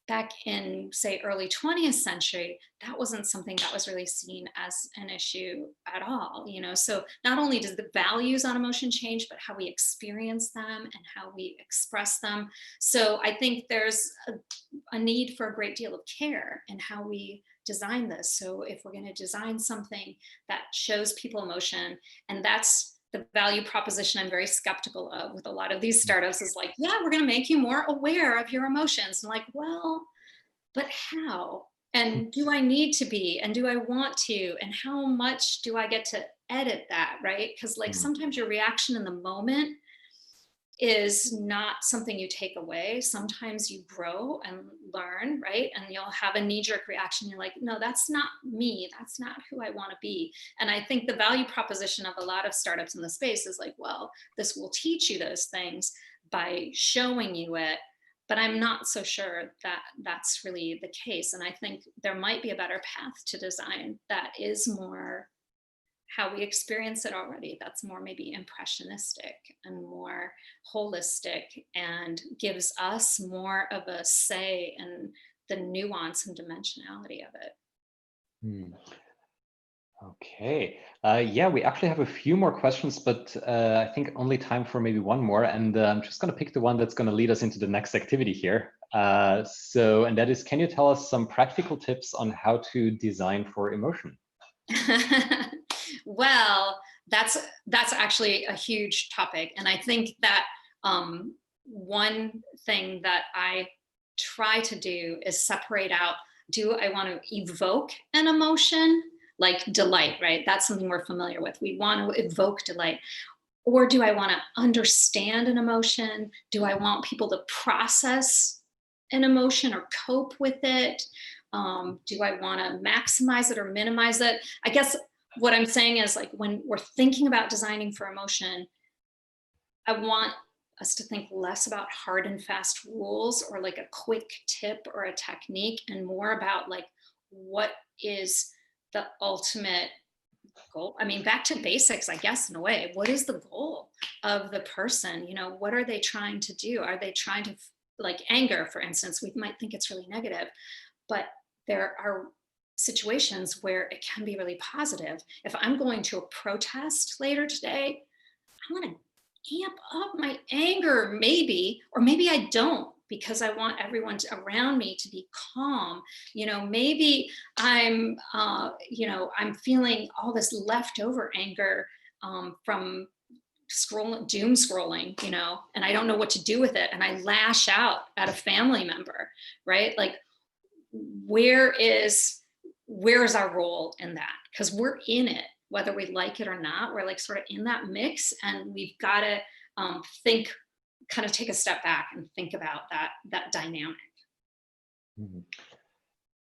Back in, say, early 20th century, that wasn't something that was really seen as an issue at all, you know? So not only does the values on emotion change, but how we experience them and how we express them. So I think there's a need for a great deal of care in how we design this. So if we're going to design something that shows people emotion, and that's the value proposition I'm very skeptical of with a lot of these startups, is like, yeah, we're going to make you more aware of your emotions. And like, well, but how? And do I need to be? And do I want to? And how much do I get to edit that, right? Because like sometimes your reaction in the moment is not something you take away. Sometimes you grow and learn, right? And you'll have a knee-jerk reaction. You're like, no, that's not me. That's not who I want to be. And I think the value proposition of a lot of startups in the space is like, well, this will teach you those things by showing you it. But I'm not so sure that that's really the case. And I think there might be a better path to design that is more how we experience it already, that's more maybe impressionistic and more holistic and gives us more of a say in the nuance and dimensionality of it. Okay. Yeah, we actually have a few more questions, but I think only time for maybe one more. And I'm just going to pick the one that's going to lead us into the next activity here. And that is, can you tell us some practical tips on how to design for emotion? Well, that's actually a huge topic. And I think that one thing that I try to do is separate out, do I want to evoke an emotion? Like delight, right? That's something we're familiar with. We want to evoke delight. Or do I want to understand an emotion? Do I want people to process an emotion or cope with it? Do I want to maximize it or minimize it? I guess what I'm saying is, like, when we're thinking about designing for emotion, I want us to think less about hard and fast rules or like a quick tip or a technique, and more about like, what is the ultimate goal? I mean, back to basics, I guess, in a way. What is the goal of the person? You know, what are they trying to do? Are they trying to, like anger, for instance, we might think it's really negative, but there are situations where it can be really positive. If I'm going to a protest later today, I want to amp up my anger, maybe, or maybe I don't, because I want everyone around me to be calm. You know, maybe I'm, I'm feeling all this leftover anger from doom scrolling, and I don't know what to do with it. And I lash out at a family member, right? Like, where is our role in that? Because we're in it, whether we like it or not. We're like sort of in that mix, and we've got to kind of take a step back and think about that dynamic.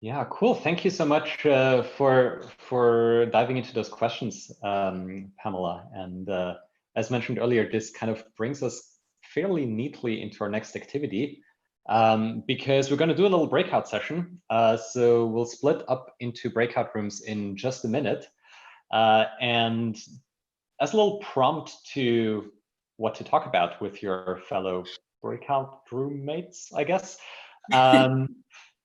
Yeah, cool. Thank you so much for diving into those questions, Pamela. And as mentioned earlier, this kind of brings us fairly neatly into our next activity, because we're going to do a little breakout session. So we'll split up into breakout rooms in just a minute. And as a little prompt to what to talk about with your fellow breakout roommates, I guess,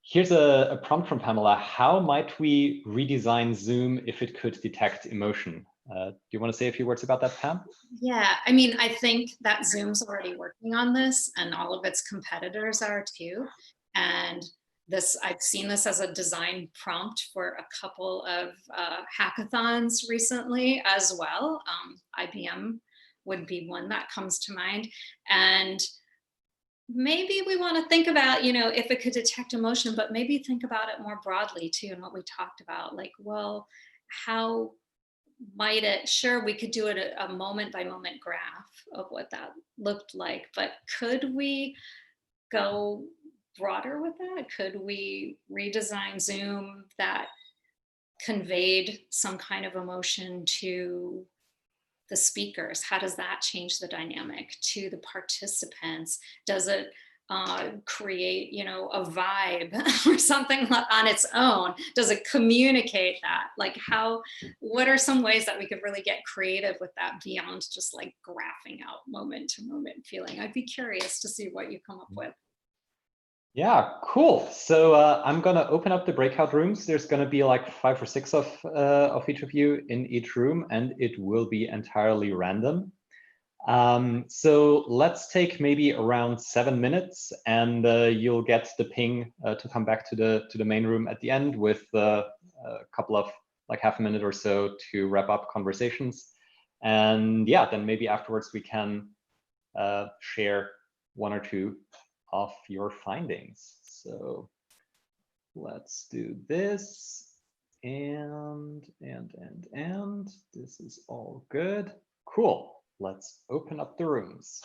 here's a prompt from Pamela. How might we redesign Zoom if it could detect emotion? Do you want to say a few words about that, Pam? Yeah, I mean, I think that Zoom's already working on this, and all of its competitors are too. And I've seen this as a design prompt for a couple of hackathons recently as well. IBM would be one that comes to mind. And maybe we want to think about, if it could detect emotion, but maybe think about it more broadly too, and what we talked about, like, well, how might it, sure, we could do it a moment by moment graph of what that looked like, but could we go broader with that? Could we redesign Zoom that conveyed some kind of emotion to the speakers? How does that change the dynamic to the participants? Does it create, a vibe or something on its own? Does it communicate that? Like, what are some ways that we could really get creative with that beyond just like graphing out moment to moment feeling? I'd be curious to see what you come up with. Yeah, cool. So I'm going to open up the breakout rooms. There's going to be like 5 or 6 of each of you in each room, and it will be entirely random. So let's take maybe around 7 minutes, and you'll get the ping to come back to the main room at the end with a couple of like half a minute or so to wrap up conversations. And yeah, then maybe afterwards we can share 1 or 2 of your findings. So let's do this, and this is all good. Cool. Let's open up the rooms.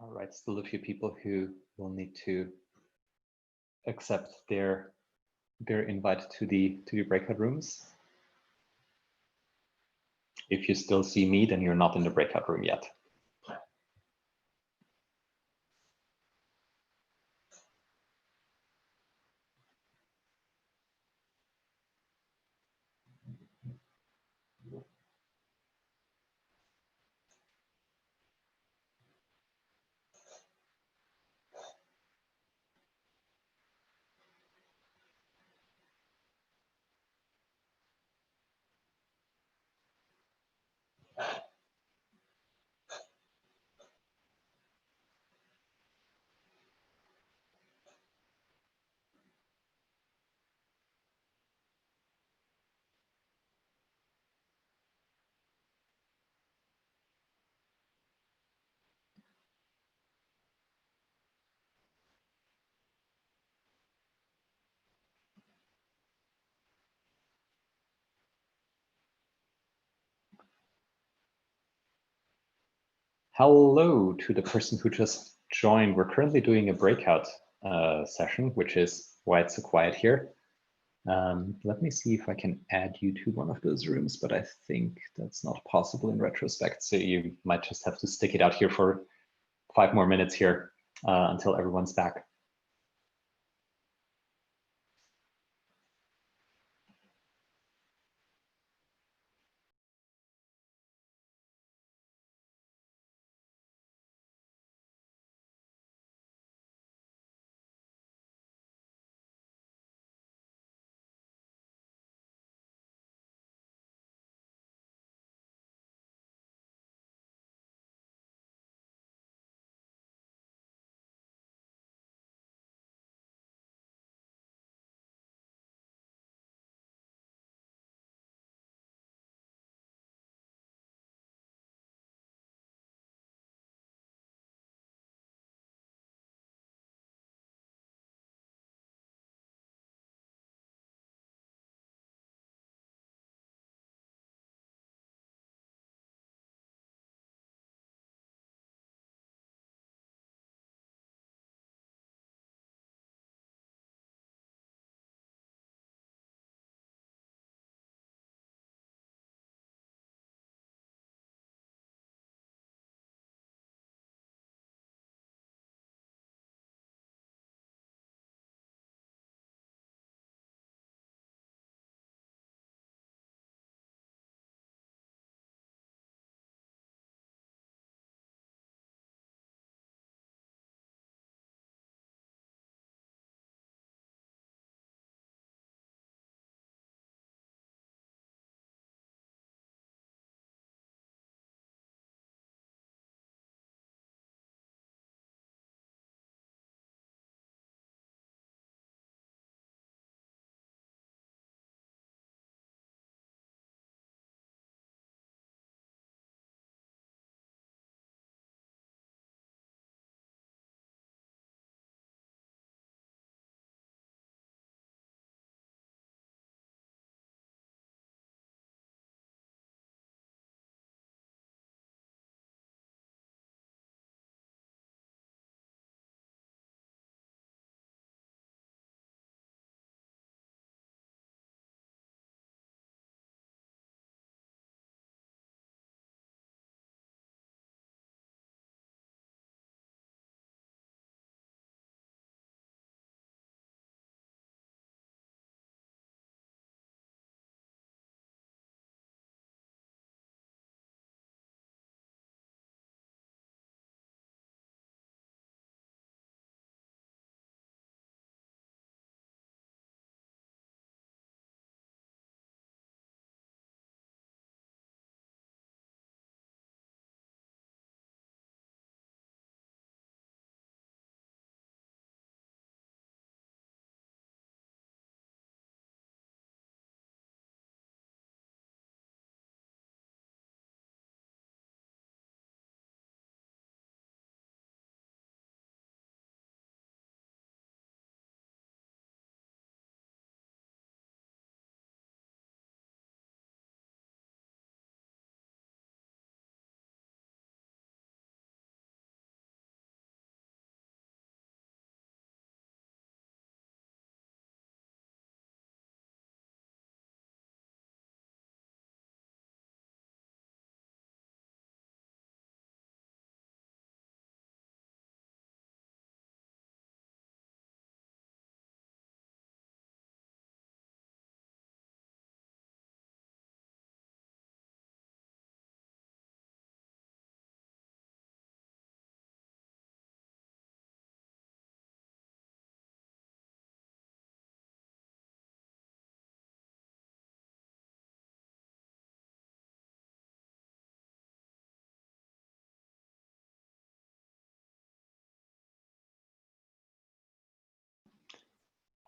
All right, still a few people who will need to accept their invite to the breakout rooms. If you still see me, then you're not in the breakout room yet. Hello to the person who just joined. We're currently doing a breakout session, which is why it's so quiet here. Let me see if I can add you to one of those rooms, but I think that's not possible in retrospect. So you might just have to stick it out here for 5 more minutes here until everyone's back.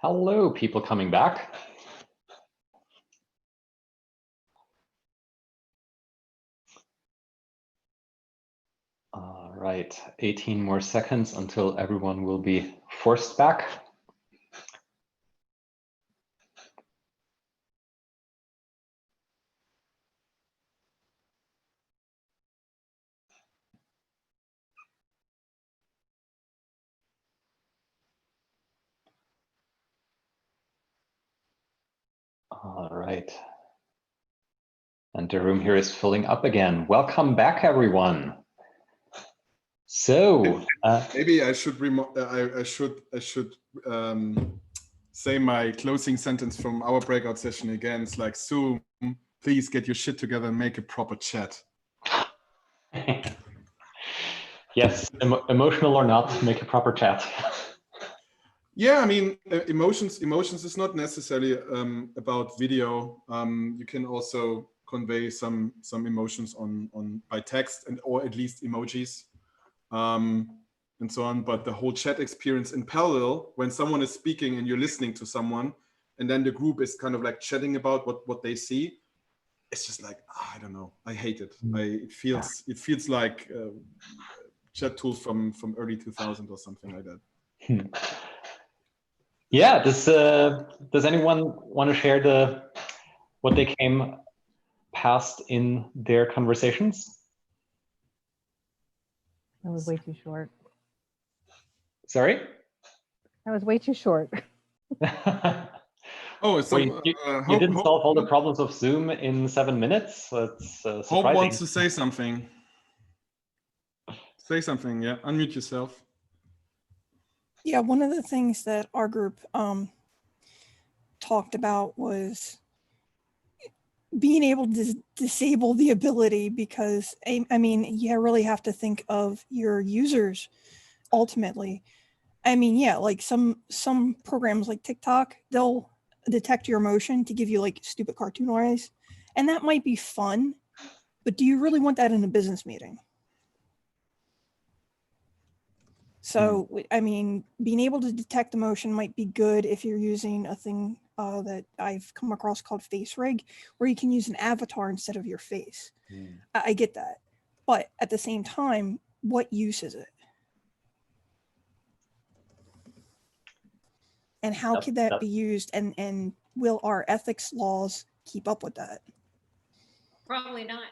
Hello, people coming back. All right, 18 more seconds until everyone will be forced back. All right. And the room here is filling up again. Welcome back, everyone. So maybe I should say my closing sentence from our breakout session again. It's like, Zoom, please get your shit together and make a proper chat. yes, emotional or not, make a proper chat. Yeah, I mean, emotions is not necessarily about video. You can also convey some emotions on by text or at least emojis and so on. But the whole chat experience in parallel, when someone is speaking and you're listening to someone, and then the group is kind of like chatting about what they see, it's just like, I don't know, I hate it. It feels like chat tools from early 2000 or something like that. Yeah, does anyone want to share what they came past in their conversations? That was way too short. Sorry? That was way too short. Oh, so you didn't solve all the problems of Zoom in 7 minutes? That's surprising. Hope wants to say something. Say something, yeah. Unmute yourself. Yeah, one of the things that our group talked about was being able to disable the ability, because I mean, you really have to think of your users ultimately. I mean, yeah, like some programs like TikTok, they'll detect your emotion to give you like stupid cartoon eyes, and that might be fun, but do you really want that in a business meeting? So, I mean, being able to detect emotion might be good if you're using a thing that I've come across called FaceRig, where you can use an avatar instead of your face. I get that. But at the same time, what use is it? And how could that be used? And will our ethics laws keep up with that? Probably not.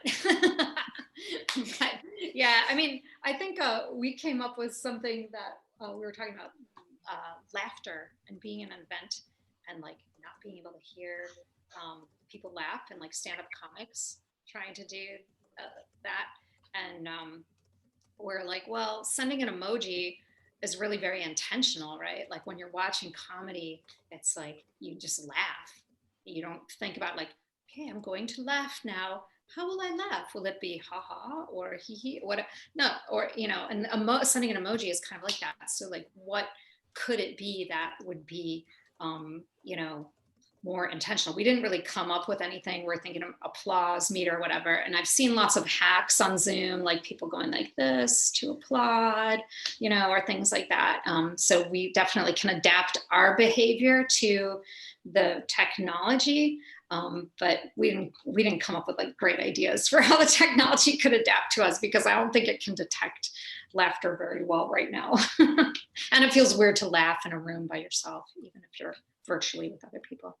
But yeah, I mean, I think we came up with something that we were talking about laughter and being in an event and like not being able to hear people laugh, and like stand-up comics trying to do that. And we're like, well, sending an emoji is really very intentional, right? Like when you're watching comedy, it's like you just laugh. You don't think about like, okay, I'm going to laugh now. How will I laugh? Will it be ha ha or hee hee? What? No, or you know, and sending an emoji is kind of like that. So like, what could it be that would be, you know, more intentional? We didn't really come up with anything. We're thinking of applause meter or whatever. And I've seen lots of hacks on Zoom, like people going like this to applaud, you know, or things like that. So we definitely can adapt our behavior to the technology. But we didn't come up with like great ideas for how the technology could adapt to us, because I don't think it can detect laughter very well right now. And it feels weird to laugh in a room by yourself, even if you're virtually with other people.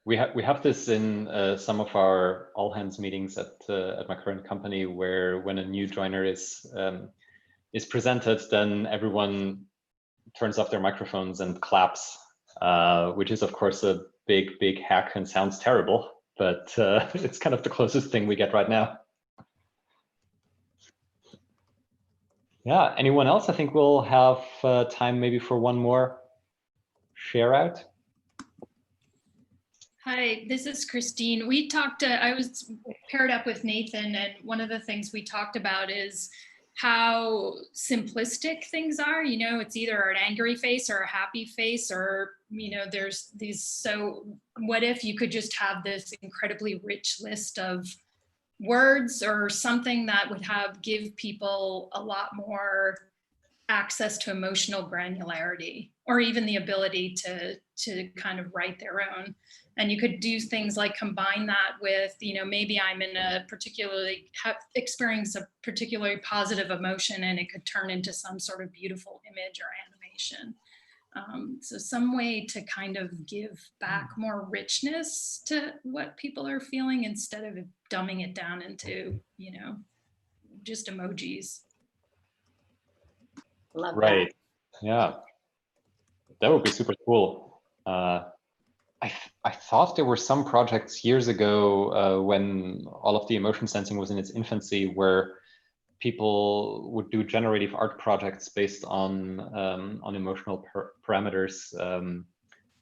We have this in some of our all hands meetings at my current company, where when a new joiner is presented, then everyone turns off their microphones and claps, which is of course a big hack and sounds terrible, but it's kind of the closest thing we get right now. Yeah, anyone else? I think we'll have time maybe for one more share out. Hi, this is Christine. We talked, I was paired up with Nathan, and one of the things we talked about is how simplistic things are. You know, it's either an angry face or a happy face, or, you know, there's these, so what if you could just have this incredibly rich list of words or something that would give people a lot more access to emotional granularity, or even the ability to kind of write their own. And you could do things like combine that with, you know, maybe I'm in a experience a particularly positive emotion, and it could turn into some sort of beautiful image or animation. So some way to kind of give back more richness to what people are feeling, instead of dumbing it down into, you know, just emojis. Love right. that. Yeah. That would be super cool. I thought there were some projects years ago when all of the emotion sensing was in its infancy, where people would do generative art projects based on emotional parameters,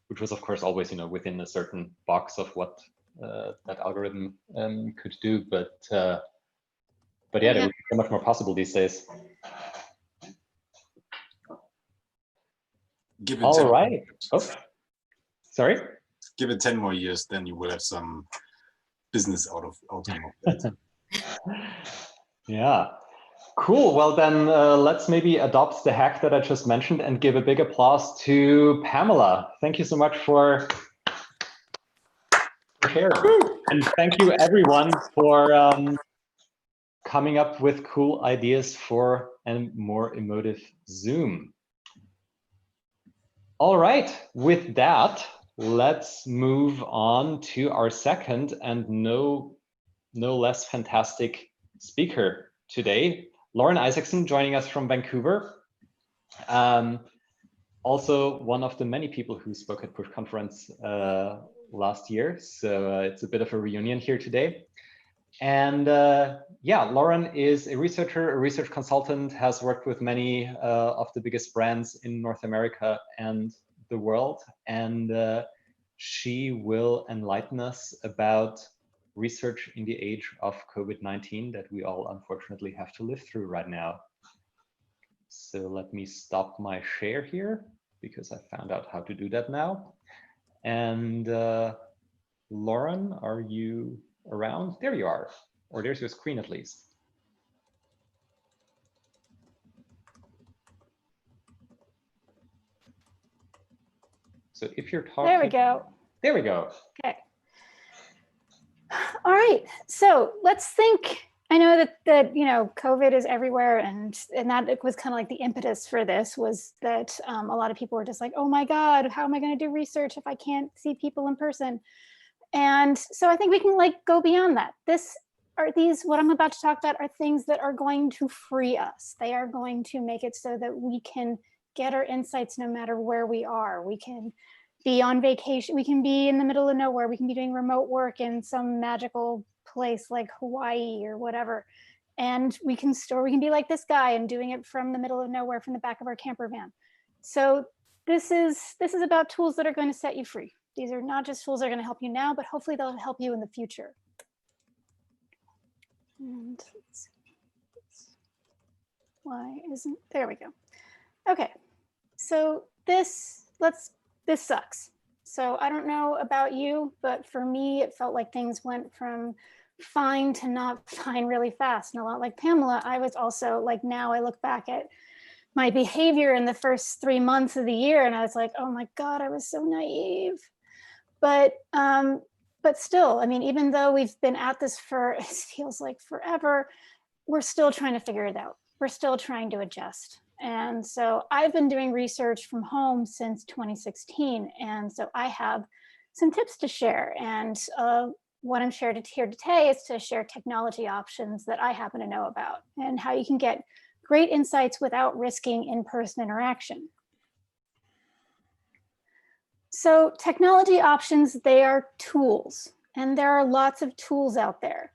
which was of course always within a certain box of what that algorithm could do. But yeah, there would be so much more possible these days. Give it All 10 right. Oh, sorry. Give it 10 more years, then you will have some business outcome of that. Yeah. Cool. Well, then let's maybe adopt the hack that I just mentioned and give a big applause to Pamela. Thank you so much for sharing. And thank you everyone for coming up with cool ideas for a more emotive Zoom. All right, with that, let's move on to our second and no less fantastic speaker today, Lauren Isaacson, joining us from Vancouver. Also one of the many people who spoke at Push Conference last year. So it's a bit of a reunion here today. And yeah, Lauren is a researcher, a research consultant, has worked with many of the biggest brands in North America and the world. And she will enlighten us about research in the age of COVID-19 that we all unfortunately have to live through right now. So let me stop my share here because I found out how to do that now. And Lauren, are you around? There you are, or there's your screen at least. So if you're talking. There we go. There we go. Okay. All right, so let's think. I know that COVID is everywhere, and that was kind of like the impetus for this was that a lot of people were just like, oh my God, how am I going to do research if I can't see people in person? And so I think we can go beyond that. What I'm about to talk about are things that are going to free us. They are going to make it so that we can get our insights no matter where we are. We can be on vacation. We can be in the middle of nowhere. We can be doing remote work in some magical place like Hawaii or whatever. And we can be like this guy and doing it from the middle of nowhere from the back of our camper van. So this is about tools that are going to set you free. These are not just tools that are going to help you now, but hopefully they'll help you in the future. And let's see. Why isn't, there we go. Okay, so this sucks. So I don't know about you, but for me, it felt like things went from fine to not fine really fast. And a lot like Pamela, I was also now I look back at my behavior in the first 3 months of the year and I was like, oh my God, I was so naive. But still, I mean, even though we've been at this for, it feels like forever, we're still trying to figure it out. We're still trying to adjust. And so I've been doing research from home since 2016. And so I have some tips to share. And what I'm sharing here today is to share technology options that I happen to know about and how you can get great insights without risking in-person interaction. So technology options, they are tools, and there are lots of tools out there.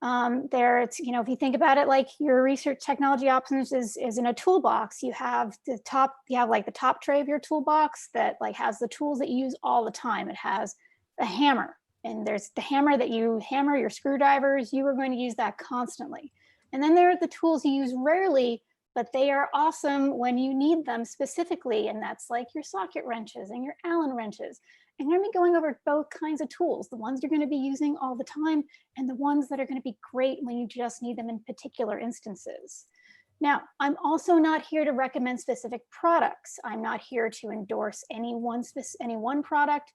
If you think about it, like your research technology options is in a toolbox. You have the top tray of your toolbox that has the tools that you use all the time. It has a hammer, and there's the hammer that you hammer your screwdrivers. You are going to use that constantly. And then there are the tools you use rarely, but they are awesome when you need them specifically. And that's like your socket wrenches and your Allen wrenches. And you're going to be going over both kinds of tools, the ones you're going to be using all the time and the ones that are going to be great when you just need them in particular instances. Now, I'm also not here to recommend specific products. I'm not here to endorse any one product.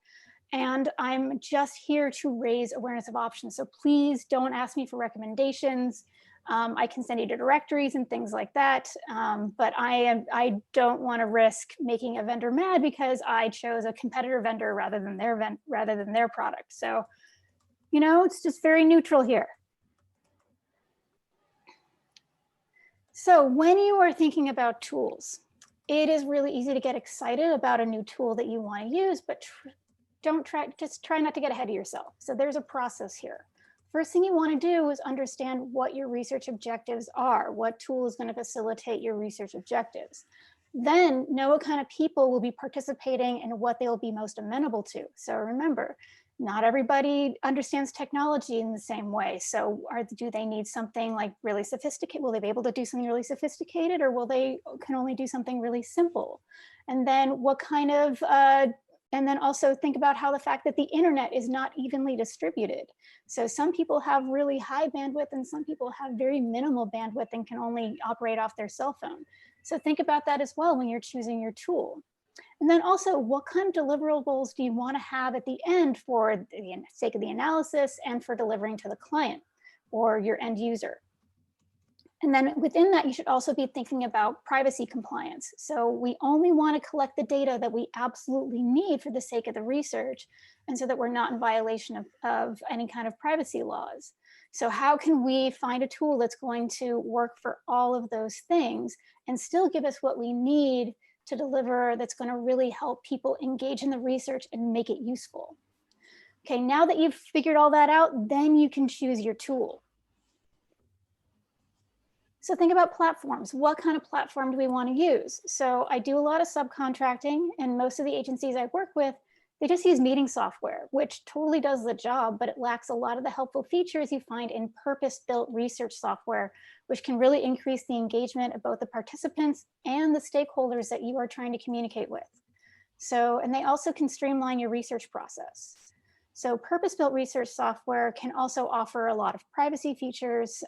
And I'm just here to raise awareness of options. So please don't ask me for recommendations. I can send you to directories and things like that, but I don't want to risk making a vendor mad because I chose a competitor vendor rather than their product. So, it's just very neutral here. So when you are thinking about tools, it is really easy to get excited about a new tool that you want to use, but just try not to get ahead of yourself. So there's a process here. First thing you want to do is understand what your research objectives are, what tool is going to facilitate your research objectives. Then know what kind of people will be participating and what they will be most amenable to. So remember, not everybody understands technology in the same way. So do they need something like really sophisticated? Will they be able to do something really sophisticated, or will they can only do something really simple? And then what kind of, and then also think about how the fact that the internet is not evenly distributed. So some people have really high bandwidth and some people have very minimal bandwidth and can only operate off their cell phone. So think about that as well when you're choosing your tool. And then also, what kind of deliverables do you want to have at the end for the sake of the analysis and for delivering to the client or your end user? And then within that, you should also be thinking about privacy compliance. So we only want to collect the data that we absolutely need for the sake of the research, and so that we're not in violation of any kind of privacy laws. So how can we find a tool that's going to work for all of those things and still give us what we need to deliver, that's going to really help people engage in the research and make it useful? Okay, now that you've figured all that out, then you can choose your tool. So think about platforms. What kind of platform do we want to use? So I do a lot of subcontracting, and most of the agencies I work with, they just use meeting software, which totally does the job, but it lacks a lot of the helpful features you find in purpose-built research software, which can really increase the engagement of both the participants and the stakeholders that you are trying to communicate with. So, and they also can streamline your research process. So purpose-built research software can also offer a lot of privacy features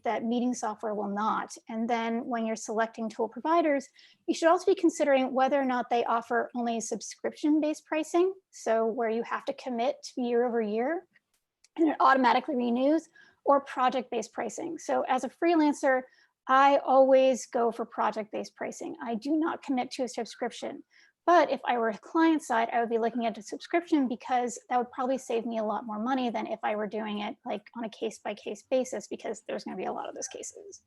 that meeting software will not. And then when you're selecting tool providers, you should also be considering whether or not they offer only subscription-based pricing, so where you have to commit year over year and it automatically renews, or project-based pricing. So as a freelancer, I always go for project-based pricing. I do not commit to a subscription. But if I were client side, I would be looking at a subscription, because that would probably save me a lot more money than if I were doing it like on a case-by-case basis, because there's going to be a lot of those cases.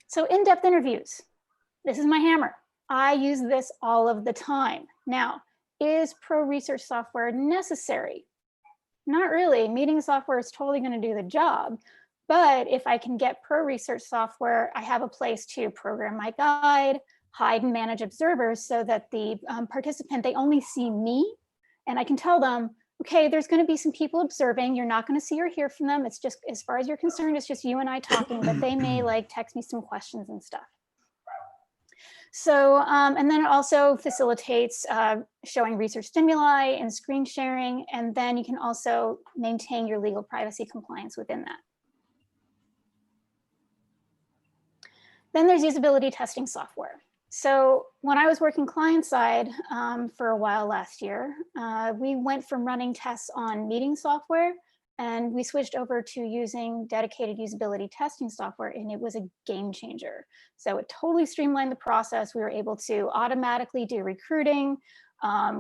So in-depth interviews. This is my hammer. I use this all of the time. Now, is pro research software necessary? Not really. Meeting software is totally going to do the job. But if I can get pro research software, I have a place to program my guide, hide and manage observers, so that the participant, they only see me, and I can tell them, okay, there's going to be some people observing. You're not going to see or hear from them. It's just, as far as you're concerned, it's just you and I talking, but they may like text me some questions and stuff. So, and then it also facilitates showing research stimuli and screen sharing, and then you can also maintain your legal privacy compliance within that. Then there's usability testing software. So when I was working client side for a while last year, we went from running tests on meeting software, and we switched over to using dedicated usability testing software, and it was a game changer. So it totally streamlined the process. We were able to automatically do recruiting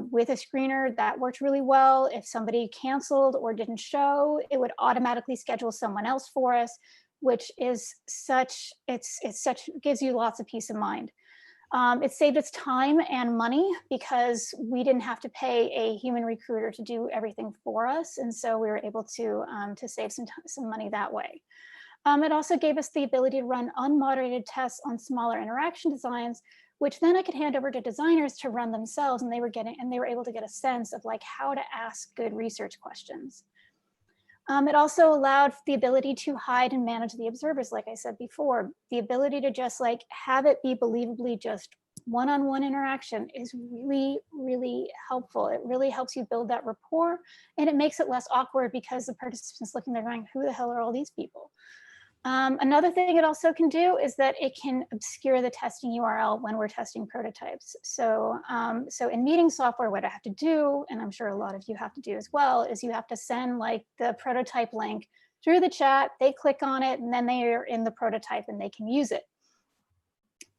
with a screener. That worked really well. If somebody canceled or didn't show, it would automatically schedule someone else for us, which is such, gives you lots of peace of mind. It saved us time and money, because we didn't have to pay a human recruiter to do everything for us. And so we were able to save some money that way. It also gave us the ability to run unmoderated tests on smaller interaction designs, which then I could hand over to designers to run themselves, and they were able to get a sense of like how to ask good research questions. It also allowed the ability to hide and manage the observers, like I said before. The ability to just like have it be believably just one-on-one interaction is really, really helpful. It really helps you build that rapport, and it makes it less awkward, because the participants looking there going, who the hell are all these people? Another thing it also can do is that it can obscure the testing URL when we're testing prototypes. So, so in meeting software, what I have to do, and I'm sure a lot of you have to do as well, is you have to send like the prototype link through the chat, they click on it, and then they are in the prototype and they can use it.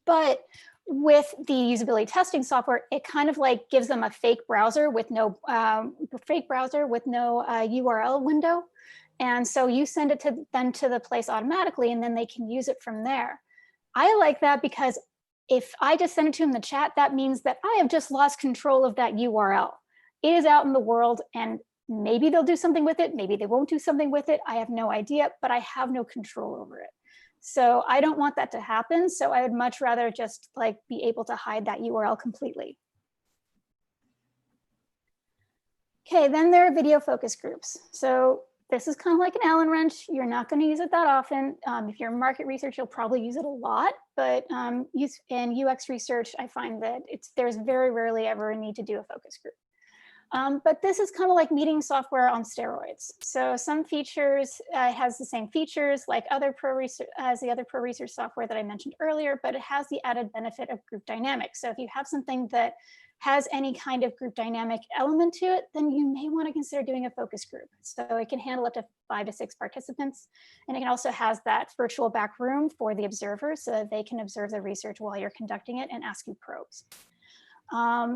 But with the usability testing software, it kind of like gives them a fake browser with no URL window. And so you send it to them to the place automatically, and then they can use it from there. I like that because if I just send it to him in the chat, that means that I have just lost control of that URL. It is out in the world, and maybe they'll do something with it, maybe they won't do something with it. I have no idea, but I have no control over it. So I don't want that to happen. So I would much rather just like be able to hide that URL completely. Okay, then there are video focus groups. So this is kind of like an Allen wrench. You're not going to use it that often. If you're in market research, you'll probably use it a lot. But in UX research, I find that there's very rarely ever a need to do a focus group. But this is kind of like meeting software on steroids. So some features, it has the same features like the other pro research software that I mentioned earlier, but it has the added benefit of group dynamics. So if you have something that has any kind of group dynamic element to it, then you may want to consider doing a focus group. So it can handle up to 5 to 6 participants. And it also has that virtual back room for the observers so that they can observe the research while you're conducting it and ask you probes.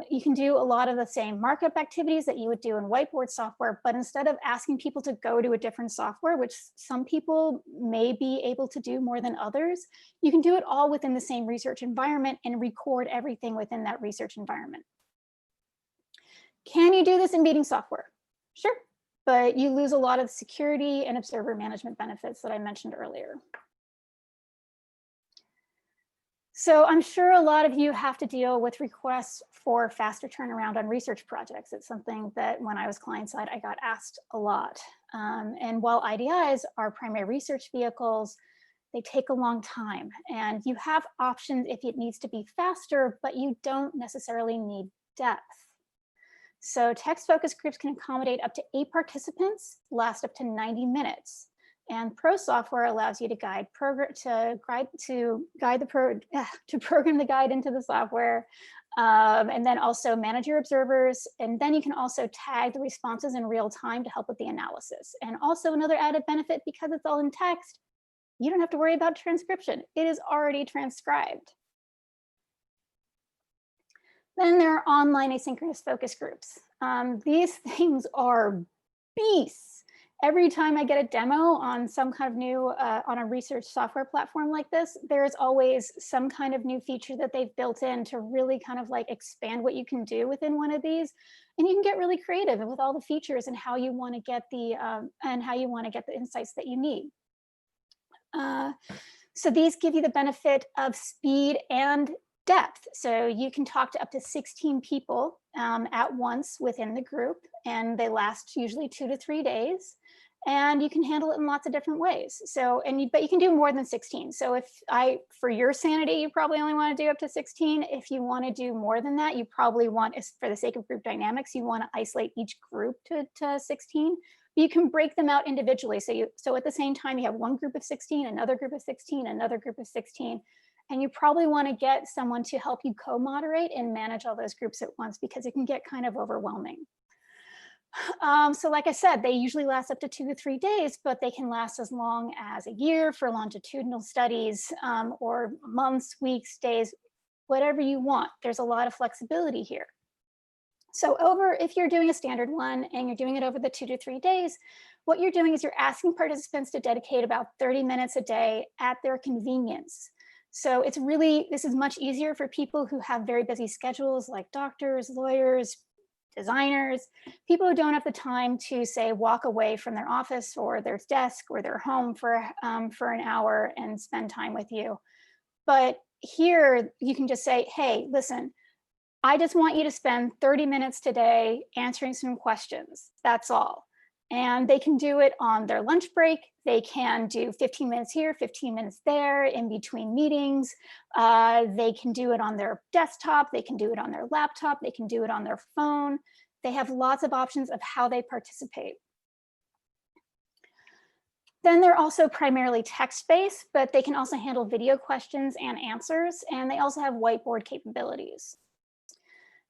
You can do a lot of the same markup activities that you would do in whiteboard software, but instead of asking people to go to a different software, which some people may be able to do more than others, you can do it all within the same research environment and record everything within that research environment. Can you do this in meeting software? Sure, but you lose a lot of security and observer management benefits that I mentioned earlier. So I'm sure a lot of you have to deal with requests for faster turnaround on research projects. It's something that when I was client side, I got asked a lot. And while IDIs are primary research vehicles, they take a long time. And you have options if it needs to be faster, but you don't necessarily need depth. So text focus groups can accommodate up to 8 participants, last up to 90 minutes. And Pro software allows you to program the guide into the software, and then also manage your observers. And then you can also tag the responses in real time to help with the analysis. And also another added benefit, because it's all in text, you don't have to worry about transcription. It is already transcribed. Then there are online asynchronous focus groups. These things are beasts. Every time I get a demo on some kind of new, on a research software platform like this, there's always some kind of new feature that they've built in to really kind of like expand what you can do within one of these. And you can get really creative with all the features and how you want to get the, insights that you need. So these give you the benefit of speed and depth. So you can talk to up to 16 people at once within the group, and they last usually 2 to 3 days. And you can handle it in lots of different ways. So, but you can do more than 16. So for your sanity, you probably only want to do up to 16. If you want to do more than that, you probably want, for the sake of group dynamics, you want to isolate each group to 16. You can break them out individually. So at the same time, you have one group of 16, another group of 16, another group of 16. And you probably want to get someone to help you co-moderate and manage all those groups at once, because it can get kind of overwhelming. So like I said, they usually last up to 2 to 3 days, but they can last as long as a year for longitudinal studies, or months, weeks, days, whatever you want. There's a lot of flexibility here. So if you're doing a standard one and you're doing it over the 2 to 3 days, what you're doing is you're asking participants to dedicate about 30 minutes a day at their convenience. So this is much easier for people who have very busy schedules, like doctors, lawyers, designers, people who don't have the time to, say, walk away from their office or their desk or their home for an hour and spend time with you. But here you can just say, hey, listen, I just want you to spend 30 minutes today answering some questions. That's all. And they can do it on their lunch break. They can do 15 minutes here, 15 minutes there, in between meetings. They can do it on their desktop. They can do it on their laptop. They can do it on their phone. They have lots of options of how they participate. Then they're also primarily text-based, but they can also handle video questions and answers. And they also have whiteboard capabilities.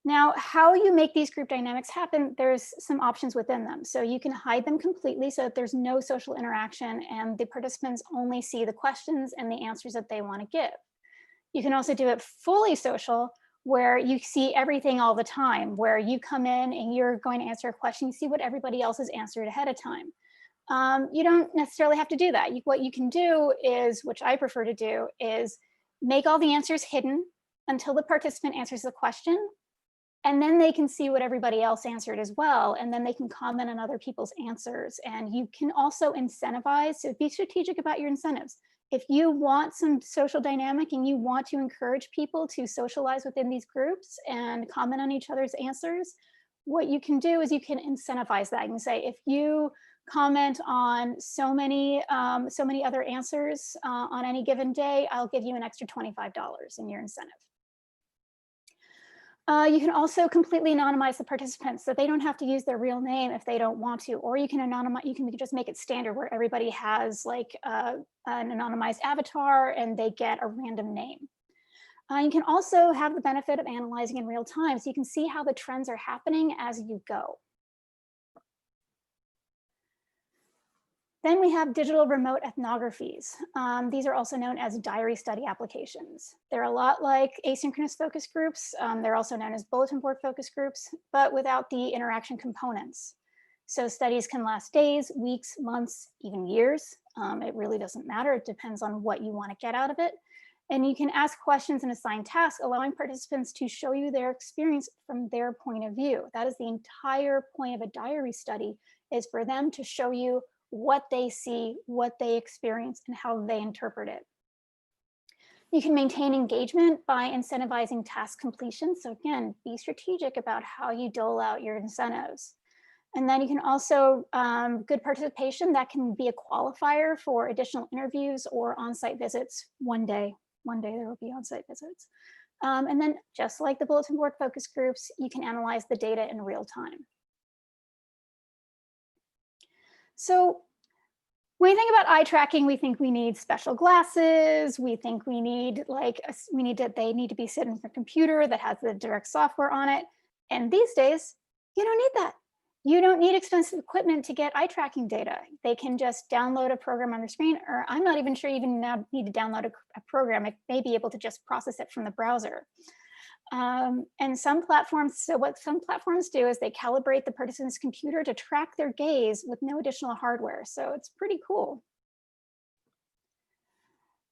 Now, how you make these group dynamics happen, there's some options within them. So you can hide them completely so that there's no social interaction and the participants only see the questions and the answers that they want to give. You can also do it fully social, where you see everything all the time, where you come in and you're going to answer a question, you see what everybody else has answered ahead of time. You don't necessarily have to do that. What you can do is, which I prefer to do, is make all the answers hidden until the participant answers the question. And then they can see what everybody else answered as well. And then they can comment on other people's answers. And you can also incentivize, so be strategic about your incentives. If you want some social dynamic and you want to encourage people to socialize within these groups and comment on each other's answers, what you can do is you can incentivize that. You can say, if you comment on so many other answers on any given day, I'll give you an extra $25 in your incentive. You can also completely anonymize the participants so they don't have to use their real name if they don't want to, or you can anonymize, you can just make it standard where everybody has like an anonymized avatar and they get a random name. You can also have the benefit of analyzing in real time so you can see how the trends are happening as you go. Then we have digital remote ethnographies. These are also known as diary study applications. They're a lot like asynchronous focus groups. They're also known as bulletin board focus groups, but without the interaction components. So studies can last days, weeks, months, even years. It really doesn't matter. It depends on what you want to get out of it. And you can ask questions and assign tasks, allowing participants to show you their experience from their point of view. That is the entire point of a diary study, is for them to show you what they see, what they experience, and how they interpret it. You can maintain engagement by incentivizing task completion. So again, be strategic about how you dole out your incentives. And then you can also, good participation, that can be a qualifier for additional interviews or on-site visits. One day there will be on-site visits. And then just like the bulletin board focus groups, you can analyze the data in real time. So when we think about eye tracking, we think we need special glasses. We think we need they need to be sitting on a computer that has the direct software on it. And these days, you don't need that. You don't need expensive equipment to get eye tracking data. They can just download a program on their screen, or I'm not even sure you even now need to download a program. It may be able to just process it from the browser. And some platforms, so what some platforms do is they calibrate the participant's computer to track their gaze with no additional hardware. So it's pretty cool.